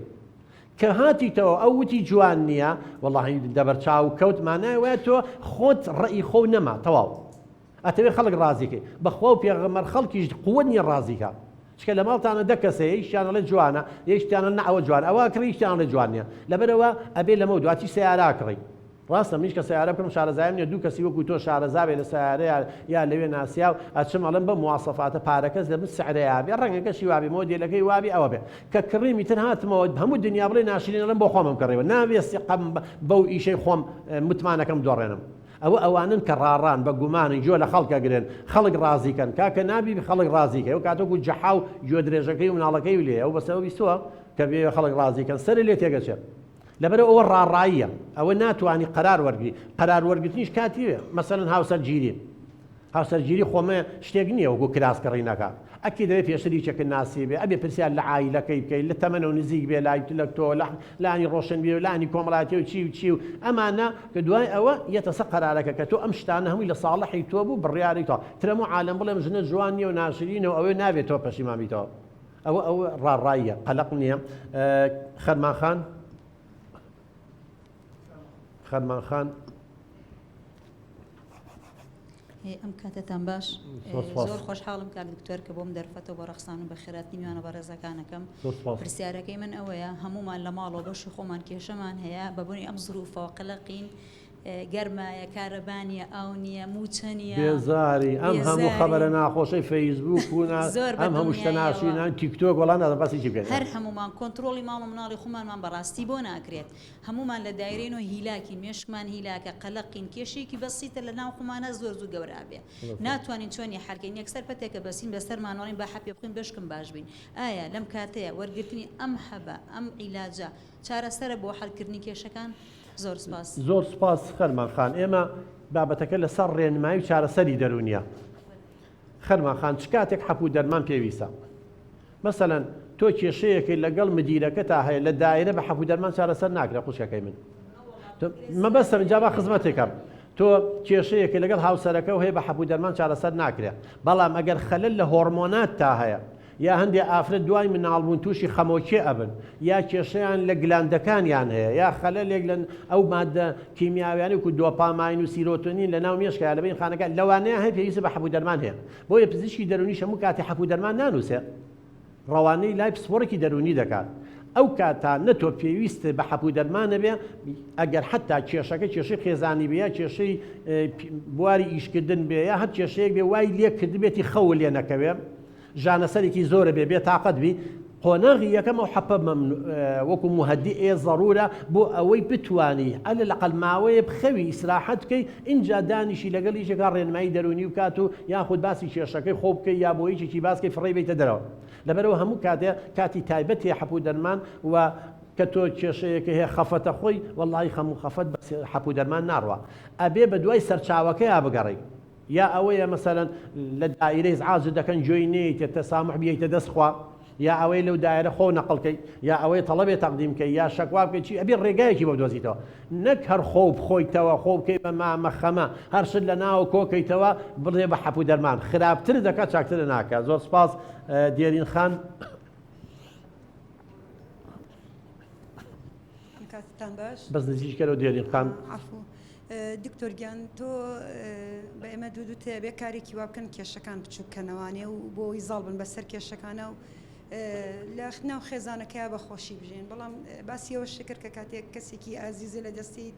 کە هاتیتەوە ئەو وتی جوان نییە وەڵاهی دەبەر چاو کەوتمانای وایە تۆ خۆت ڕێی خۆ نەما تەواو ئەتەوێت خەڵک ڕازیکەی بەخوا و پێغەمبەر خەڵکیش قووەت نییە ڕازیکە چکە لە ماڵتانە دە کەسێ یەکیشیان ئەڵێ جوانە یەکیشیان نە ئەوە جوان ئەوە کڕی یەکیشیان ئەڵێ جوان نییە لەبەرەوە ئەبێ لەمە دواتی سیارا کڕی ڕاستە منیش کە سیارە بکەم شارەزایم نییە دوو کەسی وەکو تۆ شارەزا بێ لە سیارەیە یا لەوێ ناسیا و ئەچم ئەڵێم بە مواسەفاتە پارەکەس دەبن سعرەیە بێ ڕەنگەکەشی وابێ مۆدێلەکەی وابی ئەوە بێ کە کڕیمی تر هاتمەوە هەموو دنیا بڵێ ناشرین ئەڵێم بۆ خۆمم کڕێەوە ناوێ سیقەم بەو ئیشەی خۆم متمانەکەم دۆڕێنم ئەوە ئەوانن کە ڕاڕان بە گومانی جۆ لە خەڵکە گرن خەڵک ڕازیکەن کاکە نابی خەڵک ڕازیکە و کاتۆکو جەحا و گوێ درێژەکەی و مناڵەکەی لێ ئەو بەسەوە بیستووە کە بێ خەڵک ڕازیکەن سەر لێ تێگەچێت لەبەر ئەوە ڕاڕاییە ئەوە ناتوانانی قەرار وەرگری قەرار وەرگرتنیش کاتیوێ مەسەرەن هاوسەرگیری خۆمە شتێک نییە وەکو کراسکەڕینەکە ئەکی دەوێت پێشەریکێک ناسی بێ ئەبێ پرسیار لە عایلەکەی بکەیت لە تەمەنە و نزیک بێ لای لە تۆ لانی ڕۆشن بێ و لانی کۆمەڵاتی و چی و ئەمانە کە دوای ئەوە یەتەسە قەرارەکە کە تۆ ئەم شتانە هەمووی لە ساڵحی تۆ بوو بڕیاری تۆ ترەمە عالم بڵێم ژنە جوان نیە و ناشرینە و ئەوەی نابێت تۆ پەشیمان بیتەوە ئەوە ڕاڕاییە قەلق نییە خەرمان خان ئەم کاتتان باش زۆر خۆشحاڵم کاک دکتۆر کە بۆم دەرفەتەوە بە ڕەخسان و بە خێراتی میوانە بە ڕێزەکانەکەم پرسیارەکەی من ئەوەیە هەمومان لە ماڵەوە بەشی خۆمان کێشەمان هەیە بەبوونی ئەم زروفەوە قەلەقین گەرمایە کارەبانیە ئاو نییە موچە نییە بێزاری ئەم هەموو خەبەرە ناخۆشەی فەیسبوک و ئەم هەموو شتە ناشرینان تیکتۆک وەڵام نادەم باسی چی بکەین هەر هەمومان کۆنتترۆلی ماڵ و مناڵی خۆمانمان بەڕاستی بۆ ناکرێت هەمومان لە دایرێنەوە هیلاکی مێشکمان هیلاکە قەلەقین کێشێکی بەسیتە لە ناو خۆمانە زۆر گەورابێ ناتوانین چۆنی حرکەین یەکسەر پەتێکە بەسین بەسەرمانوەڵین بە حەپێ بخین بشکم باش بین ئایا لەم کاتەیە وەرگرتنی ئەم حەبە ئەم عیلاجە چارەسەرە بۆ حەلکردنی کێشەکان زۆر سپاس خەرمان خان ئێمە بابەتەکە لەسەر ڕێنمایی و چارەسەری دەرونیە خەرمان خان چ کاتێک حەپوو دەرمان پێویستە مەسەلەن تۆ کێشەیەکی لەگەڵ مدیرەکە تا هەیە لە دایرە بە حەپوو دەرمان چارەسەر ناکرێت قوشەکەی من مەبەستە جابا خزمەتێکم تۆ کێشەیەکی لەگەڵ هاوسەرەکە و هەیە بە حەپوو دەرمان چارەسەر ناکرێت بەڵام ئەگەر خەلل لە هۆرمۆنات تا هەیە یا هەندێک ئافرەت دوای مناڵبوون تووشی خەمۆکێ ئەبن یا کێشەیان لە گلاندەکانیان هەیە یا خەلەلێک لە ئەو مادە کیمیاویانی وکو دۆپاماین و سیرۆتۆنین لە ناو مێشکە لە بین خانەکە لەوانەیە هەیە پێویستە بە حەپوو دەرمان هەیە بۆیە پزیشکی دەرونیش هەموو کاتی حەپوو دەرمان نانووسێ ڕەوانەی لای پسپۆڕێکی دەرونی دەکات ئەو کاتا نەتۆ پێویستە بە حەپوو دەرمانە بێ ئەگەر حتا کێشەکە کێشەی خێزانی بێ یا کێشەی بواری ئیشکردن بێ یا هەر کێشەیەک بێ وای لێکردبێتی خەو لێ نەکەوێ ژانەسەرێکی زۆرە بێ بێ تااقەت بی قۆناغی یەکەم ئەو حەپە وەکو مهدی زەڕورە بۆ ئەوەی بتوانی ئەلە لەقەل ماوەیە بخەوی ئیسراحەت بکەی اینجا دانیشی لەگەڵ یەکێکا ڕێنمایی دەرونی و کات و یاخود باسی کێشەکەی خۆ بکەی یا بۆ یەکێکی باسکەی فڕێ بێتە دەرەوە لەبەرەوە هەموو کاتی تایبەتی حەپوو دەرمان و کە تۆ کێشەیەکە هەیە خەفەتە خۆی وەڵی هەموو خەفەت بە حەپوو دەرمان ناڕوە ئەبێ بە دوای سەرچاوەکە یا بگەڕی یا ئەوەیە مەسەرەن لە دائیرەی عاج دەکەن جۆی نێیتە تەسامح بیەیتە دەستخوا یا ئەوەی لەو دایرە خۆ نەقڵکەی یا ئەوەی تەڵەبێ تەقدیمکەی یا شەکوا بکەی چی ئەبێ ڕێگایەکی بۆ دۆزیتەوە نەک هەر خۆ بخۆیتەوە خۆ بکەی بە مامەخەمە هەر شت لە ناو کۆکەیتەوە بڵێ بە حەپوو دەرمان خراپتر دەکات چاکتر ناکات زۆر سپاس دیێرین خان بەس نزیکەرەوە دیێرین خان دکتۆر گیان تۆ بە ئێمە دوودوتێ بێ کارێکی وا بکەن کێشەکان بچووکەنەوانێ و بۆی زاڵ بن بەسەر کێشەکانە و لە ناو خێزانەکەیە بە خۆشی بژێن بەڵام باسیەوە شکر کە کاتێک کەسێکی ئازیزە لە دەستیت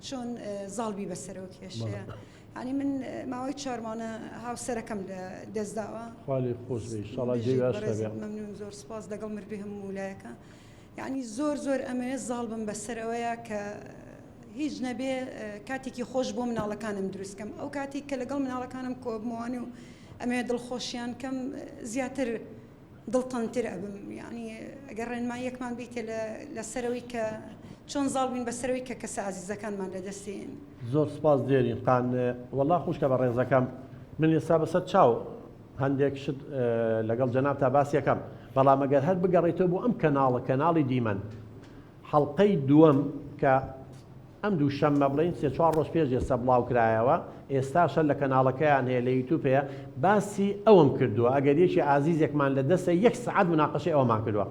چۆن زاڵبی بەسەرەوە کێشەیە ینی من ماوەی چارمانە هاوسەرەکەم لە دەستداوە خالی خۆش مەمنون زۆر سپاس لەگەڵ مردوی هەموو وولایەکە یعنی زۆر ئەمەیە زاڵ بم بەسەرەوەیە کە هیچ نەبێ کاتێکی خۆش بۆ مناڵەکانم دروستکەم ئەو کاتێک کە لەگەڵ مناڵەکانم کۆبمەوانی و ئەمێ دڵخۆشیان کەم زیاتر دڵتەنتر ئەبم یعنی ئەگەر ڕێنماییەکمان بیتێ لەسەرەوەی کە چۆن زاڵ بین بەسەرەوەی کە کەسە عزیزەکانمان لە دەستین زۆر سپاس دێرین قان وەڵا خوشکە بە ڕێزەکەم من ئێستا بەسەر چاو هەندێک شت لەگەڵ جەناب تا باسی یەکەم بەڵام ئەگەر هەر بگەڕێتەوە بۆ ئەم کەناڵی دیمەن حەڵقەی دووەم کە ئەم دوو شەممە بڵین 3-4 ڕۆژ پێش ئێستا بڵاو کرایەوە ئێستاشە لە کەناڵەکەیان هەیە لە یوتیوبەیە باسی ئەوم کردووە ئەگەر یەکی ئازیزێکمان لە دەستە 1 سەعات مناقەشەی ئەومان کردووە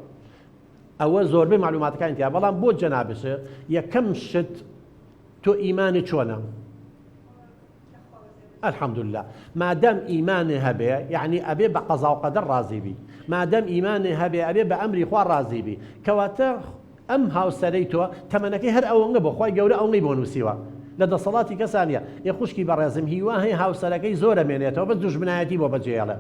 ئەوە زۆربەی معلوماتەکانی تیا بەڵام بۆ جەنابشە یەکەم شت تۆ ئیمانی چۆنە الحەمدوللا مادام ئیمانی هەبێ یعنی ئەبێ بە قەزا و قەدەر ڕازی بی مادام ئیمانی هەبێ ئەبێ بە ئەمری خوا ڕازی بی کەواتە ئەم هاوسەرەی تۆ تەمەنەکەی هەر ئەوەنگە بۆ خۆی گەورە ئەوەی بۆ نووسیوە لە دەسەڵاتی کەسانە یە خوشکی بەڕێزم هیوا هەیە هاوسەرەکەی زۆرە مێنێتەوە بە دوژمنایەتی بۆ بەجێڵە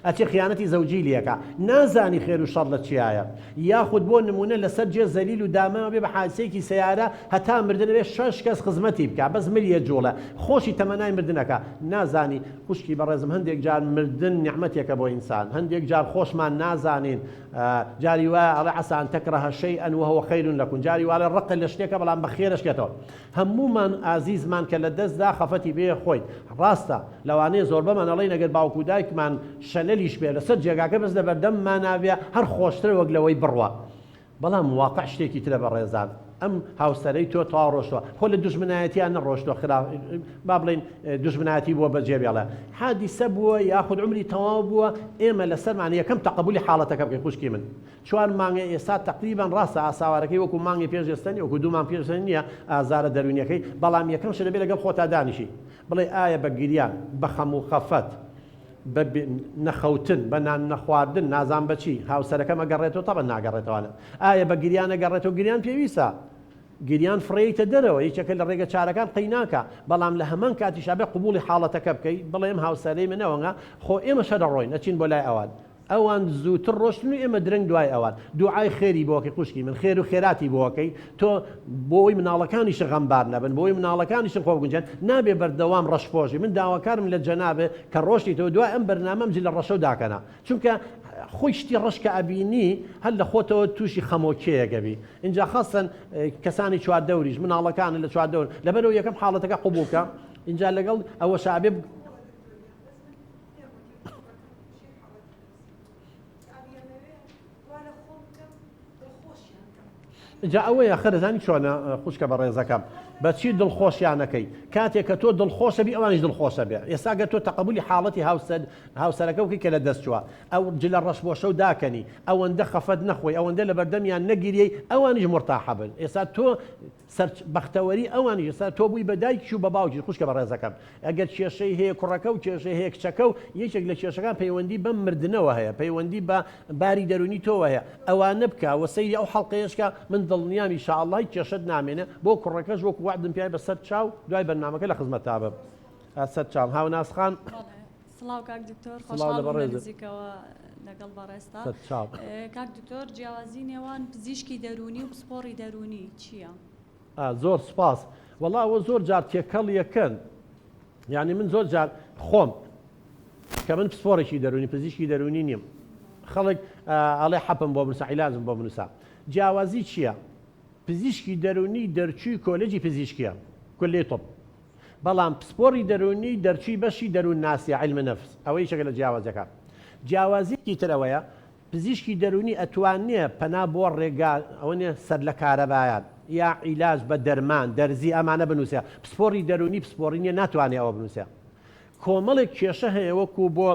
ئەچی خیانەتی زەوجی لەکە نازانی خێر و شەڕ لە چیایە یاخود بۆ نمونە لەسەر جێ زەلیل و دامە بێ بە حادسەیەکی سەیارە هەتا مردن بێ 6 کەس خزمەتی بکە بەس ملیە جوڵە خۆشی تەمەنای مردنەکە نازانی خوشکی بەڕێزم هەندێک جار مردن نیعمەتێکە بۆ ئینسان هەندێک جار خۆشمان نازانین جاری وایە ئەڵێ عەسا ئەن تەکرەها شەیئەن وهوە خەیرٌ لەکم جاری وایە ڕق لە شتێکە بەڵام بە خێرەشکێتەوە هەمومان ئازیزمان کە لە دەستدا خەفەتی بێ خۆی ڕاستە لەوانەیە زۆربەمان ئەڵێن ئەگەر باوکو دایکمان شەنەلیش بێ لەسەر جێگاکە بەس لە بەردەممان ناوێ هەر خۆشتر وەک لەوەی بڕوە بەڵام واقع شتێکی ترە بە ڕێزان ئەم هاوسەرەی تۆ تا ڕۆشتوە خۆ لە دوژمنایەتیان نەڕۆشتوە خراپ با بڵین دوژمنایەتی بووە بەجێ بێڵە حادیسە بووە یاخود عمری تەواو بووە ئێمە لەسەرمان یەکەم تەقبولی حاڵەتەکە بکەین خوشکی من 4 مانگە ئێستا تقریبان ڕاستە ئاساوارەکەی وەکو مانگی پێش ئێستانی وەکو 2 مانگ پێش نییە ئازارە دەرونیەکەی بەڵام یەکەم شە دەبێت لەگەڵ خۆتا دانیشی بڵێ ئایا بە گریان بە خەم و خەفەت بە نەخەوتن بە نان نەخواردن نازان بەچی هاوسەرەکەم ئەگەڕێتەوە تەبەن ناگەڕێتەوەە ئایا بە گریان ئەگەڕێتەوە گریان پێویستە گریان فڕێیتە دەرەوە هیچەکە لە ڕێگە چارەکان قەیناکە بەڵام لە هەمان کاتیشابێ قبولی حاڵەتەکە بکەیت بڵێم هاوسەرەی منەوەنگە خۆ ئێمە شەدەڕۆین نەچین بۆ لای ئەوان ئەوان زووتر ڕۆشتن و ئێمە درنگ دوای ئەوان دوعای خێری بۆکەی خوشکی من خێر و خێراتی بۆکەی تۆ بۆی مناڵەکانیش غەمبار نەبن بۆی مناڵەکانیشن خۆ بگونجێن نابێ بەردەوام ڕەشپۆژی من داواکارم لە جەنابێ کە ڕۆشتیتەوە دوای ئەم بەرنامەم جل لە ڕەشە و داکەنە چونکە خۆی شتی ڕشکە ئەبینی هەر لە خۆتەوە تووشی خەمۆکەیەگەبی اینجا خاستن کەسانی چواردەوریش مناڵەکان لە چواردەور لەبەرەوە یەکەم حاڵەتەکە قبولکە اینجا لەگەڵ ئەوە شابێ جا ئەوەیە خەرزانی چۆنە خوشکە بە ڕێزەکەم بەچی دڵخۆشیانەکەی کاتێک کە تۆ دڵخۆشە بی ئەوانش دڵخۆشە بێ ئێستا گە تۆ تەقبولی حاڵەتی هاوسەرەکە وکەی کە لە دەستچووە ئەو جلە ڕەشبۆشە و داکەنی ئەوەندە خەفەت نەخۆی ئەوەندە لە بەردەمیان نەگیریەی ئەوانیش مرتاحە بن ئێستا تۆ بەختەوەری ئەوانیش ئێستا تۆ بووی بە دایکی و بە باوکی خوشکە بە ڕێزەکەم ئەگەر کێشەی هەیە کوڕەکە و کێشەی هەیە کچەکە و یەکێک لە کێشەکان پەیوەندی بەم مردنەوە هەیە پەیوەندی بە باری دەرونی تۆ هەیە ئەوانە بکە وەسەیری ئەو حەڵقەیەشکە من دڵنیام ئینشاءالله کێشەت نامێنێ بۆ کوڕەکەش وەکو وعدم پیای بەسەر چاو دوای بەرنامەکە لە خزمەتتا بم ئەسەر چاو هاوناسخان سڵاو کاک دکتۆر خۆشحاڵم نزیکەوە لەگەڵ بەڕێستا کاک دکتۆر جیاوازی نێوان پزیشکی دەرونی و پسپۆڕی دەرونی چییە؟ زۆر سپاس وەڵا ئەوە زۆر جار تێکەڵ یەکەن یعنی من زۆر جار خۆم کە من پسپۆڕێکی دەرونی پزیشکی دەرونی نیم خەڵک ئەڵێ حەپم بۆ بنووسە عیلازم بۆ بنووسە جیاوازی چییە؟ پزیشکی دەرونی دەرچووی کۆلێجی پزیشکیە کولێ تۆپ بەڵام پسپۆڕی دەرونی دەرچووی بەشی دەرون ناسی علم نەفس ئەوەی شەکە لە جیاوازەکە جیاوازیکی ترەوەیە پزیشکی دەرونی ئەتوانێ پەنا بۆ ڕێگا ئەوە نیە سەر لە کارەبایان یا عیلاج بە دەرمان دەرزی ئەمانە بنووسە پسپۆڕی دەرونی پسپۆڕی نیە ناتوانێت ئەوە بنووسە کۆمەڵێک کێشە هەیە وەکو بۆ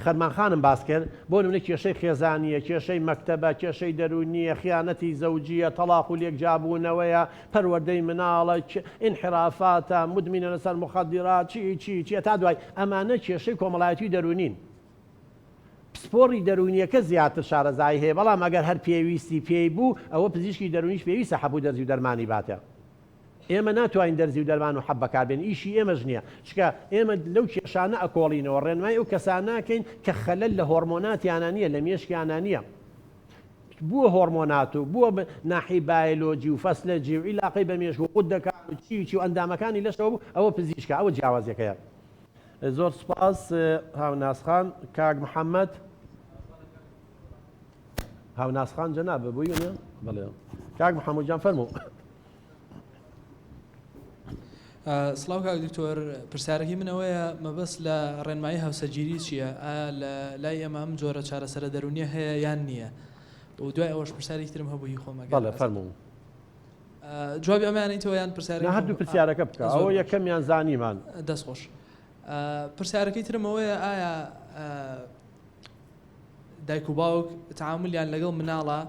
خەرمانخانم باس کرد بۆ نمونە کێشەی خێزانیە کێشەی مەکتەبە کێشەی دەرونیە خیانەتی زەوجیە تەلاق و لێکجابوونەوەیە پەروەردەی مناڵە ئینحرافاتە مدمینە لەسەر مخدرات چی تا دوای ئەمانە کێشەی کۆمەڵایەتی دەرونین پسپۆڕی دەرونیەکە زیاتر شارەزایی هەیە بەڵام ئەگەر هەر پێویستی پێی بوو ئەوە پزیشکی دەرونیش پێویستە حەبوو دەرزی و دەرمانی باتە ئێمە ناتوانین دەرزی و دەرمان و حەب بەکاربێن ئیشی ئێمەش نییە چکە ئێمە لەو کێشانە ئەکۆڵینەوە ڕێنمای ئەو کەساناکەین کە خەلەل لە هۆرمۆناتیانە نییە لە مێشکیانە نییە بووە هۆرمۆنات و بووە ناحی بایۆلۆجی و فەسلەجی و عیلاقەی بە مێشک و قوت دەکات و چی و ئەندامەکانی لەشەوە بوو ئەوە پزیشکە ئەوە جیاوازیەکەیە زۆر سپاس هاوناسخان کاک محەممەد هاوناسخان جەنابە بوویە بەڵێ کاک محەممەد جان فەرموو سڵاو کاک دکتۆر پرسیارەکەی منەوەیە مەبەست لە ڕێنمایی هاوسەرگیری چییە؟ لە لای ئێمە ئەم جۆرە چارەسەرە دەرونیە هەیە یان نییە؟ و دوای ئەوەش پرسیارێکی ترم هەبووی خۆمە. بەڵێ فەرموو. جوابی ئەمانیتەوە یان پرسیارەکە؟ هەردوو پرسیارەکە بکە، ئەوە یەکەمیان زانیمان. دەستخۆش. پرسیارەکەی ترمەوەیە ئایا دایک و باوک تعاملیان لەگەڵ مناڵە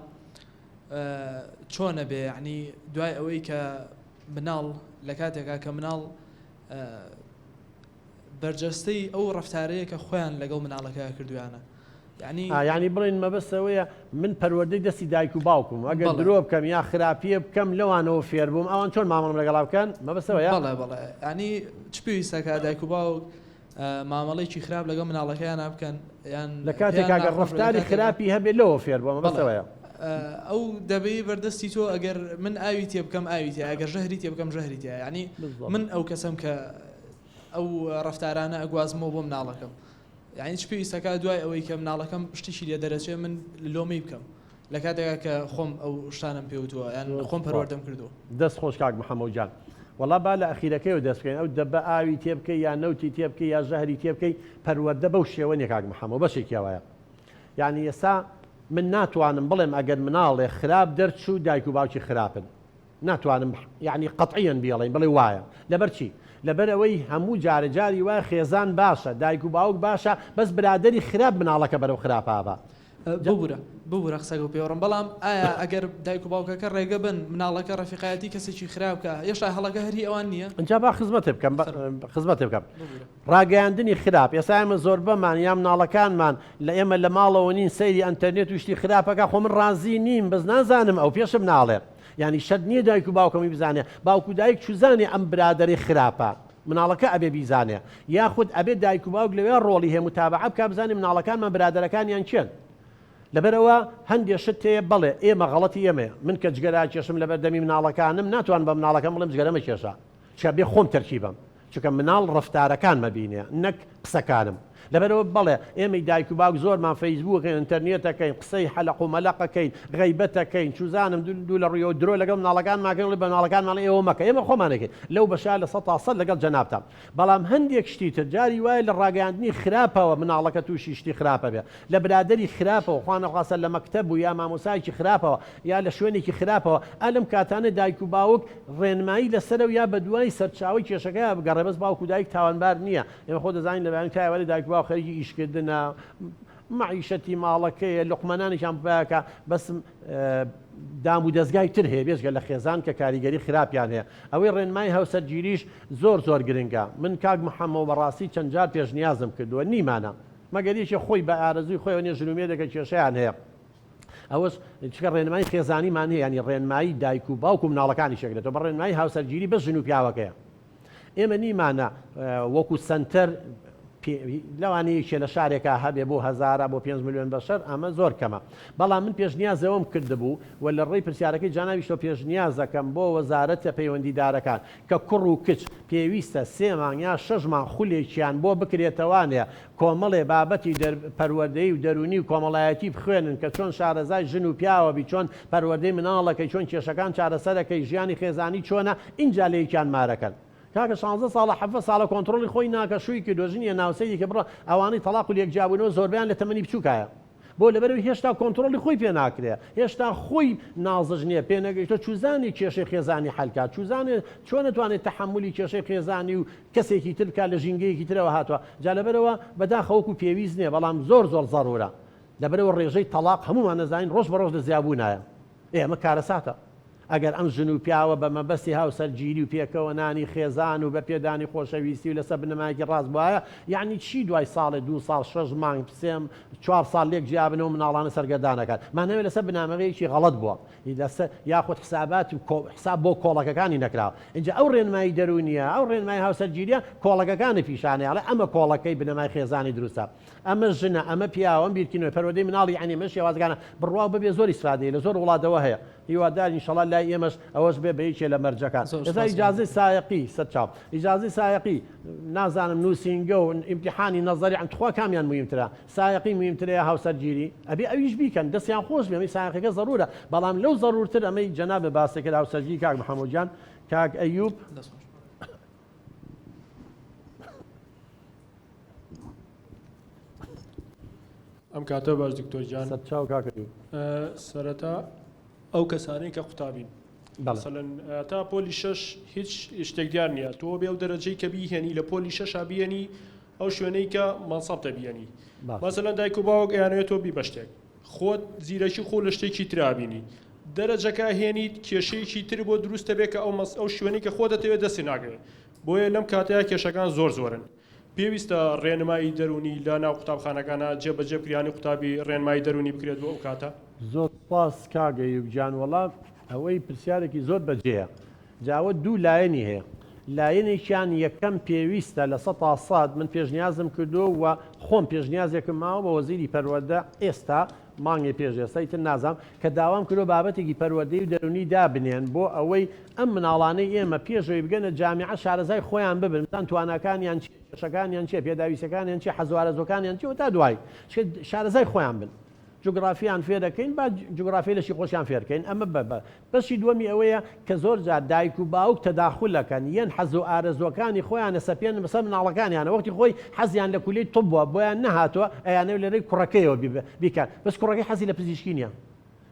چۆنە بێ؟ یعنی دوای ئەوەی کە مناڵ لە کاتێکا کە مناڵ بەرجەستەی ئەو ڕەفتارەیە کە خۆیان لەگەڵ مناڵەکە کردویانە، یعنی بڵین مەبەستەوەیە من پەروەردەی دەستی دایک و باوکم، ئەگەر درۆ بکەم یا خراپیە بکەم لەوانەوە فێر بووم، ئەوان چۆن مامەڵەم لەگەڵا بکەن مەبەستەوەیە؟ بەڵێ ینی چ پێویستەکە دایک و باوک مامەڵەیەکی خراپ لەگەڵ مناڵەکەیان بکەن یان لە کاتێک ئەگەر ڕەفتاری خراپی هەبێت لەوە فێر بووە مەبەستەوەیە. ئەو دەبێ بەردەستی تۆ ئەگەر من ئاوی تێ بکەم ئاوی تێ، ئەگەر ژەهری تێ بکەم ژەهری تێ، ینی من ئەو کەسم کە ئەو ڕەفتارانە ئەگوازمەوە بۆ مناڵەکەم، یعنی چ پێویستەکە دوای ئەوەی کە مناڵەکەم شتێکی لێ دەرەچێ من لۆمەی بکەم لە کاتێکا کە خۆم ئەو شتانم پێوتووە یان خۆم پەروەردەم کردووە. دەست خۆش کاک محەممەد جان، وەڵا با لە ئەخیرەکەیەوە دەست بکەین، ئەو دەبە ئاوی تێ بکەی یا نەوتی تێ بکەی یا ژەهری تێ بکەی پەروەردە بەو شێوەیە کاک محەممەد بەشێکیاوایە. یعنی ئێستا من ناتوانم بڵێم ئەگەر مناڵێ خراپ دەرچوو دایک و باوکی خراپن، ناتوانم یعنی قەتعیەن بێڵێن بڵێ وایە. لەبەر چی؟ لەبەر ئەوەی هەموو جارە جاری وایە خێزان باشە، دایک و باوک باشە، بەس برادری خراپ مناڵەکە بەرەو خراپابە. ببوورە قسەگە و پێوەڕم، بەڵام ئایا ئەگەر دایک و باوکەکە ڕێگە بن مناڵەکە ڕەفیقایەتی کەسێکی خراپکە هێشتا هەڵەکە هەری ئەوان نییە؟ اینجا با خزمەتێ بکەم ڕاگەیاندنی خراپ. ئێستا ئێمە زۆر بەمان یا مناڵەکانمان لە ئێمە لە ماڵەوە نین سەیری ئەنتەرنێت و شتی خراپەکە خۆ من ڕازی نیم بەس نازانم ئەو پێشم ناڵێ، ینی شەد نییە دایک و باوکەمی بزانێ، باوک و دایک چوزانێ ئەم برادری خراپە مناڵەکە ئەبێ بیزانێ، یاخود ئەبێ دایک و باوک لەوێ ڕۆڵی هەیە متابعە بکە بزانێ مناڵەکانمان برادەرەکانیان چێن. لەبەرەوە هەندێک شت هەیە بڵێ ئێمە غەڵەتی ئێمە، من کە جگەرا کێشم لە بەردەمی مناڵەکانم ناتوان بە مناڵەکەم بڵێم جگەرەمە کێشە، چکە بێ خۆم تەرکیبم، چونکە مناڵ ڕەفتارەکان مەبینێ نەک قسەکانم. لەبەرەوە بڵێ ئێمەی دایک و باوک زۆرمان فەیسبووکەین ئینتەرنێتەکەین قسەی حەلەق و مەلەقەکەین غەیبەتەکەین چوزانم دوو لە ڕوویەوە درۆ لەگەڵ مناڵەکان ماکەین بە مناڵەکانمان ئێوە مەکە، ئێمە خۆمانەکەین لەو بەشا لە 100% لەگەڵ جەنابتان. بەڵام هەندێک شتی تر جاری وایە لە ڕاگەاندنی خراپەوە مناڵەکە تووشی شتی خراپە بێ، لە برادری خراپەوە خوانەخواسە لە مەکتەب و یا مامۆسایکی خراپەوە یا لە شوێنێکی خراپەوە ئەلم کاتانە دایک و باوک ڕێنمایی لەسەر و یا بە دوای سەرچاوی کێشەکە بگەڕێ، بەس باوک و دایک تاوانبار نییە. ئێمە خۆ دەزانین لەبارەی تایوەری دایک و باوک خەریکی ئیشکردنە معیشەتی ماڵەکەیە لقمەنانیشان بکە، بەس دام و دەستگای تر هەیە بێژگە لە خێزان کە کاریگەری خراپیان هەیە. ئەوەی ڕێنمای هاوسەرگیریش زۆر گرنگە. من کاک محەممەد بەڕاستی چەند جار پێشنیازم کردووە نیمانە مەگەریشی خۆی بە ئارەزوی خۆی نێ ژنومێدەکە کێشەیان هەیە. ئەوەش چکە ڕێنمای خێزانیمان هەیە، ینی ڕێنمایی دایک و باوک و مناڵەکانی شێگرێتەوە، بە ڕێنمایی هاوسەرگیری بە ژن و پیاوەکەیە. ئێمە نیمانە وەکو سنتەر لەوانەیەکێ لە شارێکە هەبێ بۆ 1000 بۆ 5 میلیۆن بەشەر، ئەمە زۆر کەمە. بەڵام من پێشنیازەوەم کردبوو و لە ڕێی پرسیارەکەی جاناویشتەوە پێشنیازەکەم بۆ وەزارەتە پەیوەندیدارەکان کە کوڕ و کچ پێویستە 3 مانگ یا 6 مانگ خولێکیان بۆ بکرێتەوانێ کۆمەڵێ بابەتی پەروەردەی و دەرونی و کۆمەڵایەتی بخوێنن کە چۆن شارەزای ژن و پیاوەبی، چۆن پەروەردەی مناڵەکەی، چۆن کێشەکان چارەسەرەکەی، ژیانی خێزانی چۆنە، اینجا لەیەکیان مارەکەن. کاکە 16 ساڵە 7 ساڵە کۆنتڕۆلی خۆی ناکەشووی کە دۆژنیە ناوسەیەکی کە بڕە ئەوانەی تەلاق و لێکجیابوونەوە زۆربیان لە تەمەنی بچووکایە، بۆ لەبەرەوەی هێشتا کۆنتڕۆلی خۆی پێ ناکرێ، هێشتا خۆی نازش نییە پێ نەگەیشتە چوزانی کێشەی خێزانی حەلکات، چوزانێ چۆن نتوانێت تەحملی کێشەی خێزانی و کەسێکی تر بکات لە ژینگەیەکی ترەوە هاتووە. جا لەبەرەوە بەداخەوەکو پێویست نییە، بەڵام زۆر زەڕورە. لەبەرەوە ڕێژەی تەلاق هەمومان نەزانین ڕۆژ بە ڕۆژ دەزیابوونایە. ئێمە کارەساتە ئەگەر ئەم ژن و پیاوە بە مەبەستی هاوسەرگیری و پێکەوەنانی خێزان و بە پێدانی خۆشەویستی و لەسەر بنەمایەکی ڕاست بواە، یعنی چی دوای ساڵێ 2 ساڵ 6 مانگ 4 ساڵ لێک جیابنەوە مناڵانە سەرگەردانەکان مانەوێت لەسەر بنامەیەکی غەڵەت بووە، یاخود حسابات حساب بۆ کۆڵەکەەکانی نەکراوە. اینجا ئەو ڕێنمایی دەرونیە، ئەو ڕێنمای هاوسەرگیریە کۆڵەکەەکانی پیشانەیەڵێ ئەمە کۆڵەکەی بنەمای خێزانی دروستە، ئەمە ژنە، ئەمە پیاوە، ئەم بیرکردنەوەی پەروەردەی مناڵی عنی مەش شێوازگانە بڕوا ببێ زۆر ئیسفادەیە لە زۆر وڵاتەوە هەیە. هیوادار ئینشەڵا لای ئێمەش ئەوەش بێ بەیەکێ لە مەرجەکان. ئێستا ئیجازەی سایقی سەرچاو، ئیجازەی سایقی نازانم نووسینگە و ئیمتیحانی نەزەری عن تخوا کامیان مهمترە، سایقی مهمترە یا هاوسەرگیری؟ ئەبێ ئەویش بیکەن، دەستیان خۆش بێ، ئەمەی سایقەکە زەرورە، بەڵام لەو زەرورتر ئەمەی جەناب باسێکە هاوسەرگیری کاک محەممەد جان، کاک ئەیوب ئەم کاتە باش دکتۆرجان چاو کاکەی سەرەتا ئەو کەسانەی کە قوتابین مثلەن تا پۆلی 6 هیچ شتێک دیار نییە تۆ بێ و دەرەجەی کە بیهێنی لە پۆلی 6 بیێنی ئەو شوێنەی کە مەنسەبتە بیێنی مەسەلەن دایک و باوک ئەیانەوێت تۆ بی بە شتێک خۆت زیرەکی خۆ لە شتێکی ترابینی دەرەجەکە هێنیت کێشەیەکی تر بۆ دروستە بێت کە ئەو شوێنی کە خۆ دەتەوێت دەستی ناگرێت بۆیە لەم کاتەیە کێشەکان زۆرن پێویستە ڕێنمایی دەرونی لە ناو قوتابخانەکانە جێبەجێکریانی قوتابی ڕێنمایی دەرونی بکرێت بۆ ئەو کاتە زۆر سپاس کاگەی گیان وەڵام ئەوەی پرسیارێکی زۆر بەجێیە جاوە دوو لایەنی هەیە لایەنێکیان یەکەم پێویستە لە 100 من پێشنیازم کردو و خۆم پێشنیازێکم ماوە بە وەزیری پەروەردە ئێستا مانگی پێش ئێستای تر نازام کە داوام کردو بابەتێکی پەروەردەی و دەرونی دابنێن بۆ ئەوەی ئەم مناڵانەی ئێمە پێشەوەی بگەنە جامیعە شارەزای خۆیان ببن تان توانەکانیان کێشەکانیان چێ پێداویستەکانیان چی حەزوارەزۆکانیان چی و تا دوای شارەزای خۆیان بن جوگرافیان فێر دەکەین با جوگرافی لەشی خۆشیان فێرکەین ئەمە بەشی دووەمی ئەوەیە کە زۆر جار دایک و باوک تەداخولەکەن یەن حەز و ئارەزوەکانی خۆیانە سەپێن بەسەر مناڵەکانیانە وەختی خۆی حەزیان لە کولەی تۆپ بووە بۆیان نەهاتووە ئەیانەوێت لەرەی کوڕەکەیەوە بیکات بەس کوڕەکەی حەزی لە پزیشکی نییە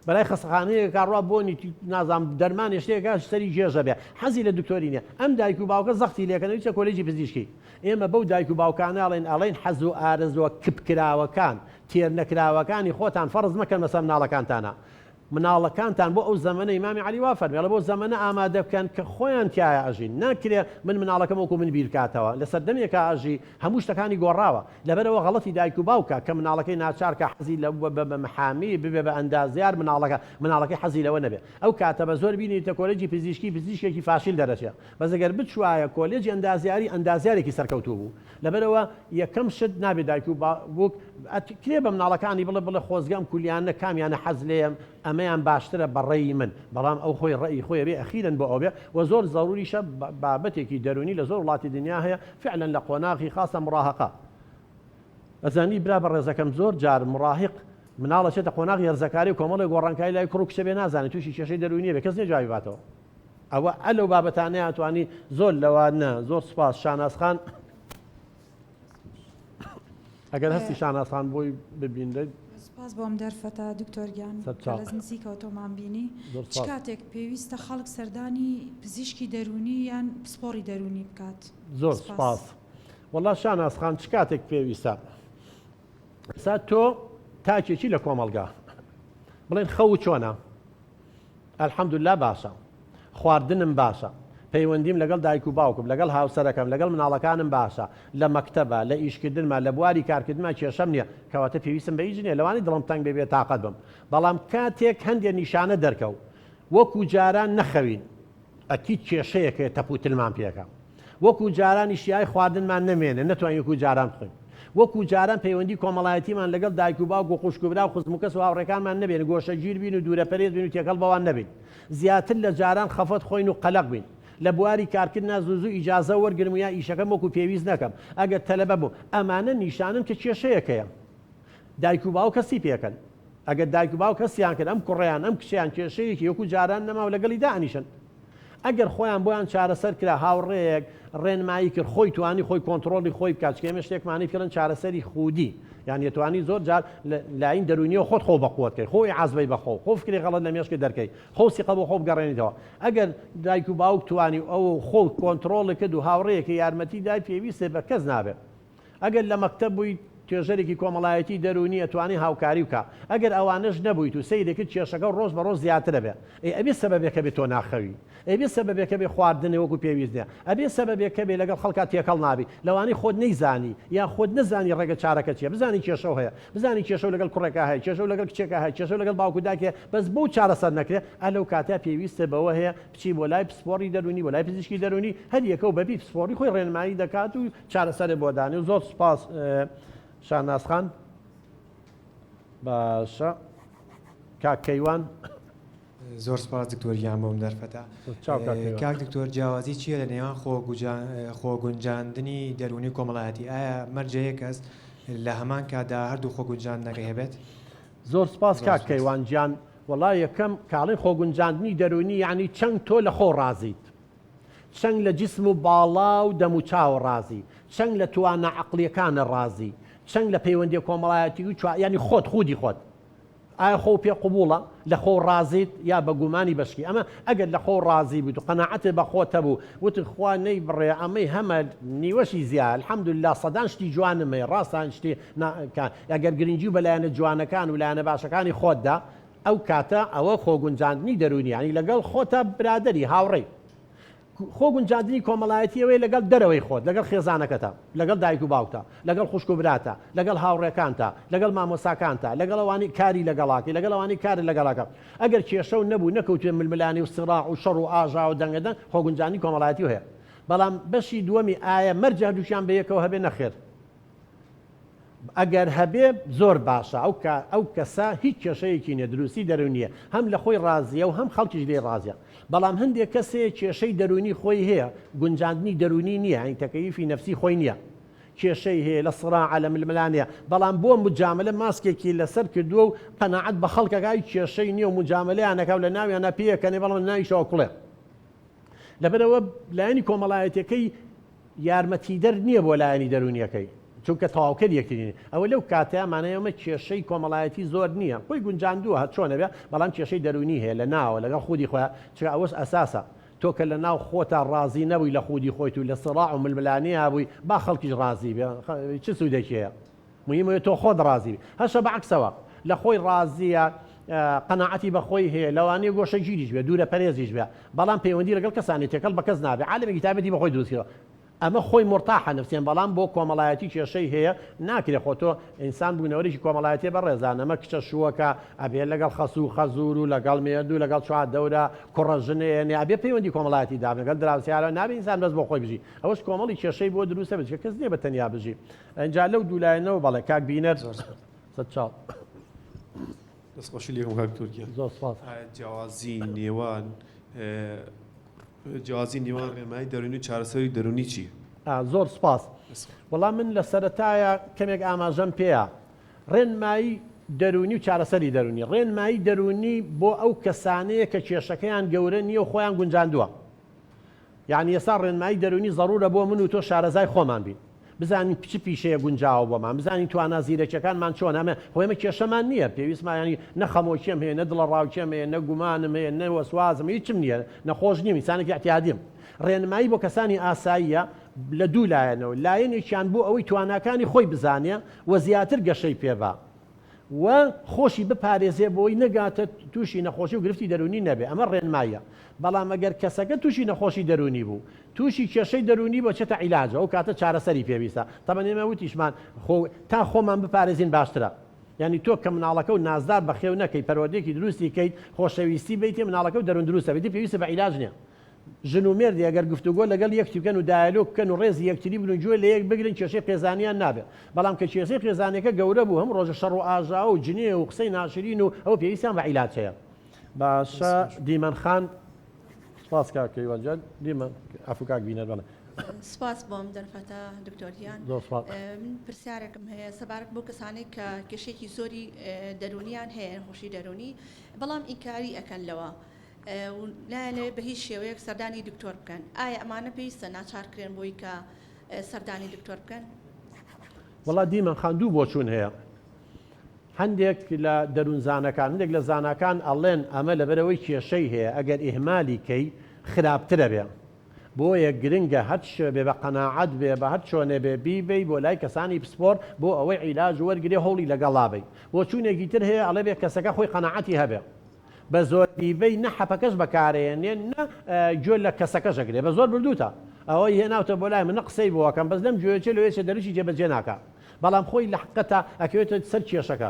بەلای خەستەخانەیە کاڕوا بۆنی نازام دەرمان شتێکە سەری جێژە بێ حەزی لە دکتۆری نییە ئەم دایک و باوکە زەختی لێکەنەوە چە کۆلێجی پزیشکی ئێمە بەو دایک و باوکانەڵێن ئەڵێن حەز و ئارەزوە کپکراوەکان تێر نەکراوەکانی خۆتان فەرز مەکەن مەسە مناڵەکانتانە مناڵەکانتان بۆ ئەو زەمەنە ئیمامی عەلی وا فەرمێڵە بۆ زەمەنە ئامادە بکەن کە خۆیان تایە ئەژین ناکرێ من مناڵەکەم وەکو من بیرکاتەوە لە سەردەمێکە ئاژی هەموو شتەکانی گۆڕاوە لەبەرەوە غەڵەتی دایک و باوکە کە مناڵەکەی ناچارکە حەزی لە بە محامی ببێ بە ئەندازیار مناڵەکەی حەزی لەوە نەبێ ئەو کاتە بە زۆر بینیتە کۆلێجی پزیشکێکی فاشیل دەرەچێت بەس ئەگەر بچوایە کۆلێجی ئەندازیارێکی سەرکەوتوو بوو لەبەرەوە یەکەم شت نابێت دایک و باوک کرێ بە مناڵەکانی بڵێ خۆزگەم کولیانە کامیانە حەز لێم ئەمەیان باشترە بەڕێی من بەڵام ئەو خۆی ڕێی خۆی بێ ئەخیرن بۆ ئەو بێ و زۆر زەروریشە بابەتێکی دەرونی لە زۆر وڵاتی دنیا هەیە فعلا لە قۆناغی خاصە مڕاهقە ئەزانی برا بە ڕێزەکەم زۆر جار مڕاهق مناڵەچێتە قۆناغی هەرزەکاری و کۆمەڵی گۆڕانکاری لای کوڕ و کچە بێ نازانێت تووشی کێشەی دەرونیە بێ کەس نێجوابی باتەوە ئەوە ئەلەو بابەتانەیە توانی زۆر لەوانە زۆر سوپاس شانازخان ئەگەر هەستی شانازخان بۆی ببیندەیت سپاس بۆم دەرفەتە دکتۆرگیان لەز نزیکەوە تۆمان بینی چ کاتێک پێویستە خەڵک سەردانی پزیشکی دەرونی یان پسپۆڕی دەرونی بکات زۆر سپاس وەڵا شانازخان چ کاتێک پێویستە سا تۆ تاکێکی لە کۆمەڵگا بڵێن خەو چۆنە ئەلحەمدوللا باشە خواردنم باشە پەیوەندیم لەگەڵ دایک و باوکم لەگەڵ هاوسەرەکەم لەگەڵ مناڵەکانم باشە لە مەکتەبە لە ئیشکردنمە لە بواری کارکردنمە کێشەم نییە کەواتە پێویستم بە هیچ نییە لەوانی دڵم تەنگ بێ تاقەت بم بەڵام کاتێک هەندێک نیشانە دەرکەوت وەکو جاران نەخەوین ئەکید کێشەیەکە تەپوتلمان پێەکە وەکو جاران ئیشیای خواردنمان نەمێنێ نەتوانین وەکو جاران بخۆین وەکو جاران پەیوەندی کۆمەڵایەتیمان لەگەڵ دایک و باوک و خوشکبرا و خزمکەس و هاوڕێکانمان نەبێن گۆشەگیر بین و دوورەپەرێز بین و تێکەڵ بەوان نەبین زیاتر لە جاران خەفەت خۆین و قەلەق بین لە بواری کارکردنا زوو ئیجازە وەرگرم و یا ئیشەکەم وەکو پێویست نەکەم ئەگەر تەلەبە بوو ئەمانە نیشانم کە کێشەیەکەیە دایک و باوک کەسی پێکەن ئەگەر دایک و باوک کەسیان کرد ئەم کوڕیان ئەم کچیان کێشەیەکی وەکو جاران نەماوە لەگەڵی دانیشن ئەگەر خۆیان بۆیان چارەسەر کرا هاوڕێیەک ڕێنمایی کرد خۆی توانی خۆی کۆنتترۆلی خۆی بکات کێمە شتێکمانی پێڵن چارەسەری خودی یان توانی زۆر جار لاین دەرونیەوە خۆت خۆ بەقوتکەی خۆی عزبەی بەخۆ خۆ فکری غەڵەت لە مێشکی دەرکەی خۆسی قە بۆ خۆ بگەڕێنیتەوە ئەگەر دایک و باوک توانی ئەو خۆ کۆنتترۆڵی کرد و هاوڕەیەکی یارمەتی دای پێویستێ بە کەس نابێت ئەگەر لە مەکتەب بووی توێژەرێکی کۆمەڵایەتی دەرونی ئەتوانی هاوکاری بکە ئەگەر ئەوانش نەبوویت و سەیرێکت کێشەکە ڕۆژ بە ڕۆژ زیاترە بێ ئەبێ سەبەبێکە بێت تۆ ناخەوی ئەبێ سەبەبێکە بێ خواردنێ وەکو پێویست نیە ئەبێ سەبەبێکە بێ لەگەڵ خەڵکا تێکەڵ نابی لەوانی خۆت نەیزانی یا خۆت نەزانی ڕێگە چارەکە چیە بزانی کێشە هەیە بزانی کێشە لەگەڵ کوڕێکە هەیە کێشە لەگەڵ کچێکە هەیە کێشە لەگەڵ باوکو داکێ بەس بۆ چارەسەر نەکرێت ئەلەو کاتە پێویستە بەوە هەیە بچی بۆ لای پسپۆڕی دەرونی بۆ لای پزیشکی دەرونی هەر یەکە و بەبی پسپۆڕی خۆی ڕێنمایی دەکات و چارەسەرێ بۆ دانی و زۆر سپاس شانازخان باشە کاکەیوان زۆر سپاس دکتۆریان بۆم دەرفەتە کاک دکتۆر جیاوازی چییە لە نێوان خۆگونجاندنی دەرونی کۆمەڵایەتی ئایا مەرجەیە کەس لە هەمان کاتدا هەردوو خۆگونجاندنەکە هەبێت زۆر سپاس کاکەیوان گیان وەڵای یەکەم کاڵی خۆگونجاندنی دەرونی یعنی چەند تۆ لە خۆ ڕازیت چەند لە جسم و باڵا و دەم و چاو ڕازی چەند لە توانە عەقلیەکانە ڕازی چەند لە پەیوەندی کۆمەڵایەتی و ینی خۆت خودی خۆت ئایا خۆ پێ قوبوڵە لە خۆ ڕازیت یا بە گومانی بەشکی ئەمە ئەگەر لە خۆ ڕازی بوو و قەناعەتێ بە خۆتە بوو وت خوا نەی بڕێ ئەمەی هەمە نیوەشی زیاد الحەمدوللا سەدان شتی جوانمێ ڕاستان شتی ئەگەر گرنگی و بەلایەنە جوانەکان و لایەنە باشەکانی خۆتدا ئەو کاتە ئەوە خۆگونجاندنی دەرونیانی لەگەڵ خۆتە برادری هاوڕێی خۆگونجاندنی کۆمەڵایەتی ئەوەی لەگەڵ دەرەوەی خۆت لەگەڵ خێزانەکەتە لەگەڵ دایک و باوکتە لەگەڵ خوشک و براتە لەگەڵ هاوڕێکانتە لەگەڵ مامۆساکانتە لەگەڵ ئەوانی کاری لەگەڵاکی لەگەڵ ئەوانی کاری لەگەڵاکە ئەگەر کێشە و نەبوو نەکەوتێ ململانی و سڕاع و شەڕ و ئاژا و دەنگەدەن خۆگونجاندنی کۆمەڵایەتی هەیە بەڵام بەشی دووەمی ئایا مەرجە دووشیان بەیەکەوە هەبێ نەخێر ئەگەر هەبێ زۆر باشە ئەو کەسە هیچ کێشەیەکی نیە دروستی دەرونیە هەم لە خۆی ڕازیە و هەم خەڵکیش لێ ڕازیە بەڵام هەندێک کەسێ کێشەی دەرونی خۆی هەیە گونجاندنی دەرونی نییە ئەین تەکەیفی نەفسی خۆی نییە کێشەی هەیە لە سڕاع لە ململانەیە بەڵام بۆ مجاملە ماسکێکی لەسەر کردووە و قەناعەت بە خەڵکەکەی کێشەی نییە و مجاملەیانەکە لە ناویانە پێیەکەنێ بەڵام ناویشەوە کوڵێ لەبەرەوە لایەنی کۆمەڵایەتەکەی یارمەتیدەر نییە بۆ لایەنی دەرونیەکەی چونکە تەواوکە یەکترینی ئەوە لەو کاتەیەمانەیەمە کێشەی کۆمەڵایەتی زۆر نییە خۆی گونجاندووە هەر چۆنە بێ بەڵام کێشەی دەرونی هەیە لە ناوە لەگەڵ خودی خۆیان چکە ئەوەش ئەساسە تۆ کە لە ناو خۆتا ڕازی نەبووی لە خودی خۆیت و لە سڕاع و ململانی هابووی با خەڵکیش ڕازی بێ چ سوودێکیەیە مهمە تۆ خۆت ڕازی هەشە بەعکسەوە لە خۆی ڕازیە قەناعەتی بەخۆی هەیە لەوانەیە گۆشە گیریش بێ دوورە پەرێزیش بێ بەڵام پەیوەندی لەگەڵ کەسانی تێکەڵ بە کەس نابێ عالەمێکی تایبەتی بەخۆی دروستکەوە ئەمە خۆی مرتاحە نفسیان بەڵام بۆ کۆمەڵایەتی کێشەی هەیە ناکرێت خۆتۆ ئینسان بوونەوەرێکی کۆمەڵایەتی بەڕێزان ئەمە کچە شووەکە ئەبێ لەگەڵ خەسوو و خەزور و لەگەڵ مێردوو لەگەڵ چوار دەورە کوڕەژنێ ئەبێ پەیوەندی کۆمەڵایەتی دابن لەگەڵ دراوسیارە نابێ ئینسان بەس بۆ خۆی بژی ئەوەش کۆمەڵی کێشەی بۆ دروستە بچێت کەس نییە بە تەنیا بژی ئەنجا لەو دوولایەنەوە بەڵێ کاک بینەر سەد چاڵ دەستخۆشی لێ کاک تورکیا زۆر سپاس جیاوازی نێوان جیاوازی نێوان ڕێنمایی دەرونی و چارەسەری دەرونی چییە؟ زۆر سپاس وەڵام من لە سەرەتایە کەمێک ئاماژەم پێیە ڕێنمایی دەرونی و چارەسەری دەرونی ڕێنمایی دەرونی بۆ ئەو کەسانەیە کە کێشەکەیان گەورە نییە و خۆیان گونجاندووە یعنی ئێستا ڕێنمایی دەرونی ضرورە بۆ من و تۆ شارەزای خۆمان بین بزانین چ پیشەیە گونجاوە بۆمان بزانین توانە زیرەکیەکانمان چۆن ئەمە خۆمە کێشەمان نییە پێویستمان ینی نە خەمۆکیم هەیە نە دڵە ڕاوکێم هەیە نە گومانم هەیە نە وەسوازم هیچم نییە نەخۆش نیم ئینسانێکی احتیادیم ڕێنمایی بۆ کەسانی ئاساییە لە دوو لایەنەوە لایەنێکیان بۆ ئەوەی تواناکانی خۆی بزانێ و زیاتر گەشەی پێبا و خۆشی بپارێزێ بۆی نەگاتە تووشی نەخۆشی و گرفتی دەرونی نەبێ ئەمە ڕێنماییە بەڵام ئەگەر کەسەکە تووشی نەخۆشی دەرونی بوو تووشی کێشەی دەرونی بۆ چێتە عیلاجە ئەو کاتە چارەسەری پێویستە تەمەن ئێمە وتیشمان تا خۆمان بپارێزین باشترە یعنی تۆ کە مناڵەکە و نازدار بەخێو نەکەی پەروەردەیەکی دروستی کەیت خۆشەویستی بیتێ مناڵەکە و دەرون دروستە بیتی پێویستە بە عیلاج نییە ژن و مێردی ئەگەر گفتوگۆ لەگەڵ یەکتی بکەن و دایالۆگ بکەن و ڕێزی یەکتری بن و گوێ لە یەک بگرن کێشەی قێزانیان نابێت بەڵام کە کێشەی قێزانەکە گەورە بوو هەم ڕۆژە شەڕ و ئاژا و جنێ و قسەی ناشرین و ئەو پێویستیان بە عیلاج هەیە باشە دیمەن خان سپاس کاکەی وەنجال دیمەن عەفو کاک بینەر بەڵێ سپاس بۆم دەرفەتە دکتۆریان من پرسیارێکم هەیە سەبارەت بۆ کەسانێک کە کێشێکی زۆری دەرونیان هەیە خۆشی دەرونی بەڵام ئینکاری ئەکەن لەوە لایەنێ بە هیچ شێوەیەک سەردانی دکتۆر بکەن ئایا ئەمانە پێویستە ناچارکرێن بۆی کە سەردانی دکتۆر بکەن؟ وەڵا دیمەن خان دوو بۆچوون هەیە هەندێک لە دەروونزانەکان هەندێک لە زانەکان ئەڵێن ئەمە لەبەرەوەی کێشەی هەیە ئەگەر ئیهمالی کەی خراپترە بێ بۆیە گرنگە هەر شوێ بێ بە قەناعەت بێ بە هەر چۆنێ بێ بیبەی بۆ لای کەسانی پسپۆر بۆ ئەوەی عیلاج وەرگێ هەوڵی لەگەڵابی بۆ چوونێکی تر هەیە ئەڵێ بێ کەسەکە خۆی قەناعەتی هەبێ بە زۆر بیبەی نە حەپەکەش بەکارێنێ نە گوێ لە کەسەکەش ئەگرێ بە زۆر بردووتە ئەوەی هێناوتە بۆ لای من قسەی بۆکەم بەس لەم گوێچێ لەوێشە دەروشی جێبەجێ ناکە بەڵام خۆی لە حقەتە ئەکەوێتە سەر کێشەکە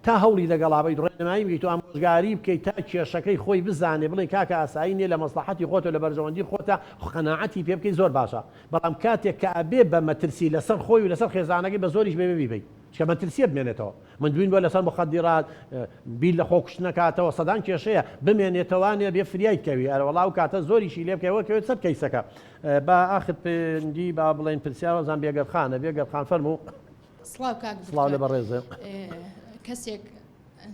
تا هەوڵی لەگەڵابی ڕێنمایی بکەیت و ئامۆژگاری بکەیت تا کێشەکەی خۆی بزانێ بڵێ کاکە ئاسایی نیە لە مەسلحەتی خۆتە لە بەرژەوەندی خۆتە قەناعەتی پێ بکەیت زۆر باشە بەڵام کاتێک کە ئەبێ بە مەترسی لەسەر خۆی و لەسەر خێزانەکەی بە زۆریش بێ بیبەی چکە مەترسیە بمێنێتەوە من دوین بۆ لەسەر مخدرات بیل لە خۆکوشت نکاتەوە سەدان کێشەیە بمێنێتەوانێ بێ فریایکەوی ئەرەوەڵا و کاتە زۆریشی لێ بکەوە کەوێت سەر کەیسەکە با ئاخر پێندی با بڵێن پرسیاوەزان بێگەرخانە بێگەرخان فەرموو سڵاو لە بەڕێزە کەسێک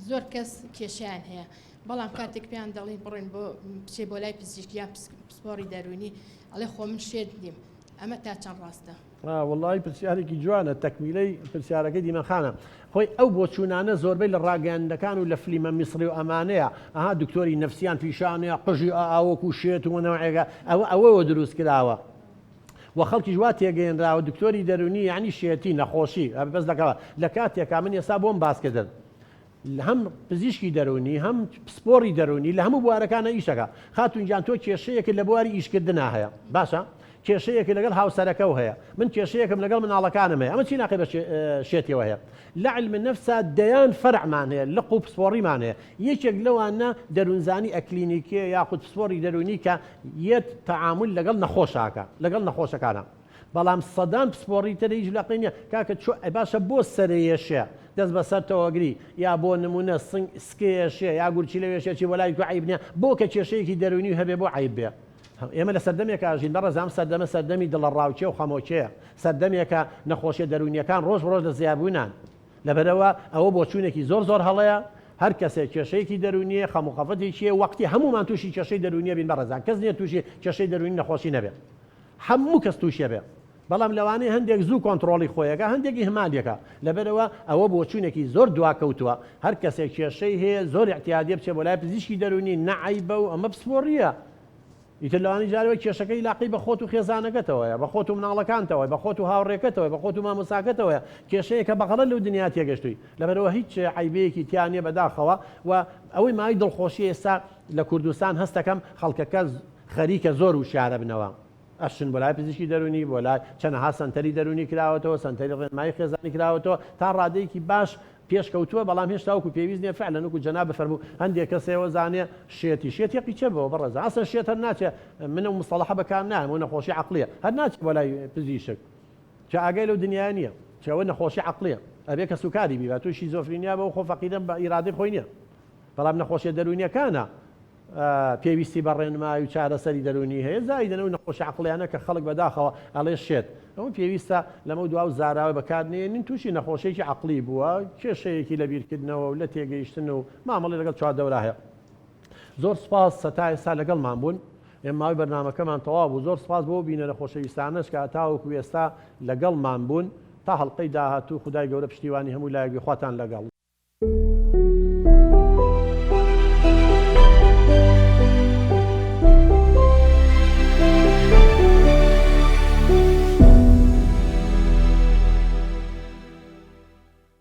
زۆر کەس کێشیان هەیە بەڵام کاتێک پێیان دەڵێن بڕێن بۆ بچێ بۆ لای پزیشکیان پسپۆری دەرونی ئەڵێ خۆ من شێت نیم ئەمە تا چەند ڕاستە وڵی پرسیارێکی جوانە تەکمیلەی پرسیارەکەی دیمەخانە خۆی ئەو بۆچوونانە زۆربەی لە ڕاگەیاندەکان و لە فلیمە میسری و ئەمانەیە ئەها دکتۆری نەفسیان پیشانەیە قژی ئاوەکو شێت وەنەوەیەگە ئەوەوە دروست کراوە و خەڵکی جوات تێگەێنراوە دکتۆری دەرونی یعنی شێتی نەخۆشی بەس دەکەوە لە کاتێکا من ئێستا بۆم باسکردن هەم پزیشکی دەرونی هەم سپۆری دەرونی لە هەموو بوارەکانە ئیشەکە خاتونجان تۆ کێشەیەکی لە بواری ئیشکردنا هەیە باشە کێشەیەکی لەگەڵ هاوسەرەکە هەیە من کێشەیەکم لەگەڵ مناڵەکانم هەیە ئەمە چی ناقی بە شێتیەوە هەیە لە علمە نەفسا دەیان فەرعمان هەیە لە قوپ سپۆڕیمان هەیە یەکێک لەوانە دەروونزانی ئەکلینیکیە یاخود سپۆری دەرونی کە یەت تەعامل لەگەڵ نەخۆشاکە لەگەڵ نەخۆشەکانە بەڵام سەدان پسپۆڕی تر هیچ لەقی نییە کاکە باشە بۆ سەرێشە دەست بەسەر تەواگری یا بۆ نمونە سکێشێ یا گورچی لەوێشێکی وەلای تو عیب نییە بۆ کە کێشەیەکی دەرونی هەبێ بۆ عیب بێ ئێمە لە سەردەمێک ئاژین بەڕێزام سەردەمە سەردەمی دڵە ڕاوچێ و خەمۆچەیە سەردەمێکە نەخۆشیە دەرونیەکان ڕۆژ ڕۆژ لە زیابوونان لەبەرەوە ئەوە بۆ چوونێکی زۆر هەڵەیە هەر کەسێک کێشەیەکی دەرونیە خەموخەفەتێکیە وەختی هەمومان تووشی کێشەی دەرونیە بین بەڕێزان کەس نییە تووشی کێشەی دەرونی نەخۆشی نەبێت هەموو کەس تووشە بێ بەڵام لەوانەیە هەندێک زوو کۆنتترۆلی خۆیەکە هەندێکی هەمانیەکە لەبەرەوە ئەوە بۆ چوونێکی زۆر دواکەوتووە هەر کەسێک کێشەی هەیە زۆر احتیاجێ بچێ بۆ لای پزیشکی دەرونی نەعیبە و ئەمە پسپۆڕیە ئیتر لەوانی جارەوەی کێشەکەی لاقی بە خۆت و خێزانەکەتەوەیە بە خۆت و مناڵەکانتەوەی بە خۆت و هاوڕێکەتەوەی بە خۆت و مامۆساکەتەوەی کێشەیەکە بەغەڵە لەو دنیا تێگەشتووی لەبەرەوە هیچ عیبەیەکی تیانە بەداخەوە و ئەوەی مای دڵخۆشی ئێستا لە کوردستان هەستەکەم خەڵکەکە خەریکە زۆر و شارە بنەوە ئەشن بۆ لای پزیشکی دەرونی بۆ لای چەندەها سەنتەری دەرونی کراوەتەوە سەنتەری ڕێنمایی خێزانی کراوەتەوە تا ڕادەیەکی باش پێشکەوتووە بەڵام هێشتا وەکو پێویست نیە فعلەن وەکو جەناب بفەرموو هەندێک کەسێوە زانێ شێتیەقی چێ بەوە بەڕێزە ئەسڵ شێت هەر ناچێت منە مستەڵەحە بەکار نایە و نەخۆشی عەقلیە هەر ناچێت بۆ لای پزیشک چ ئاگای لەو دنیای نییە چەوە نەخۆشی عەقلیە ئەبێ کە سوکاری بیبات تووشی شیزۆفرینیا بە و خۆ فەقیدە بە ئیرادەی خۆی نییە بەڵام نەخۆشیە دەرونیەکانە پێویستی بە ڕێنمایی و چارەسەری دەرونی هەیە زایدەنەوە نەخۆشی عەقلیانە کە خەڵک بەداخەوە ئەڵێ شێت ئەوە پێویستە لەمە دواو زاراوە بەکارنێنین تووشی نەخۆشیێکی عەقلی بووە کێشەیەکی لە بیرکردنەوە و لە تێگەیشتن و مامەڵی لەگەڵ چواردەورا هەیە زۆر سپاس سەتای ئێستا لەگەڵمان بوون ئێمە ماوەی بەرنامەکەمان تەواو بوو زۆر سپاس بۆ بینە نەخۆشەویستانەش کە تاوەکو ئێستا لەگەڵمان بوون تا هەڵقەی داهاتوو خودای گەورە پشتیوانی هەموو لایەکی خواتان لەگەڵ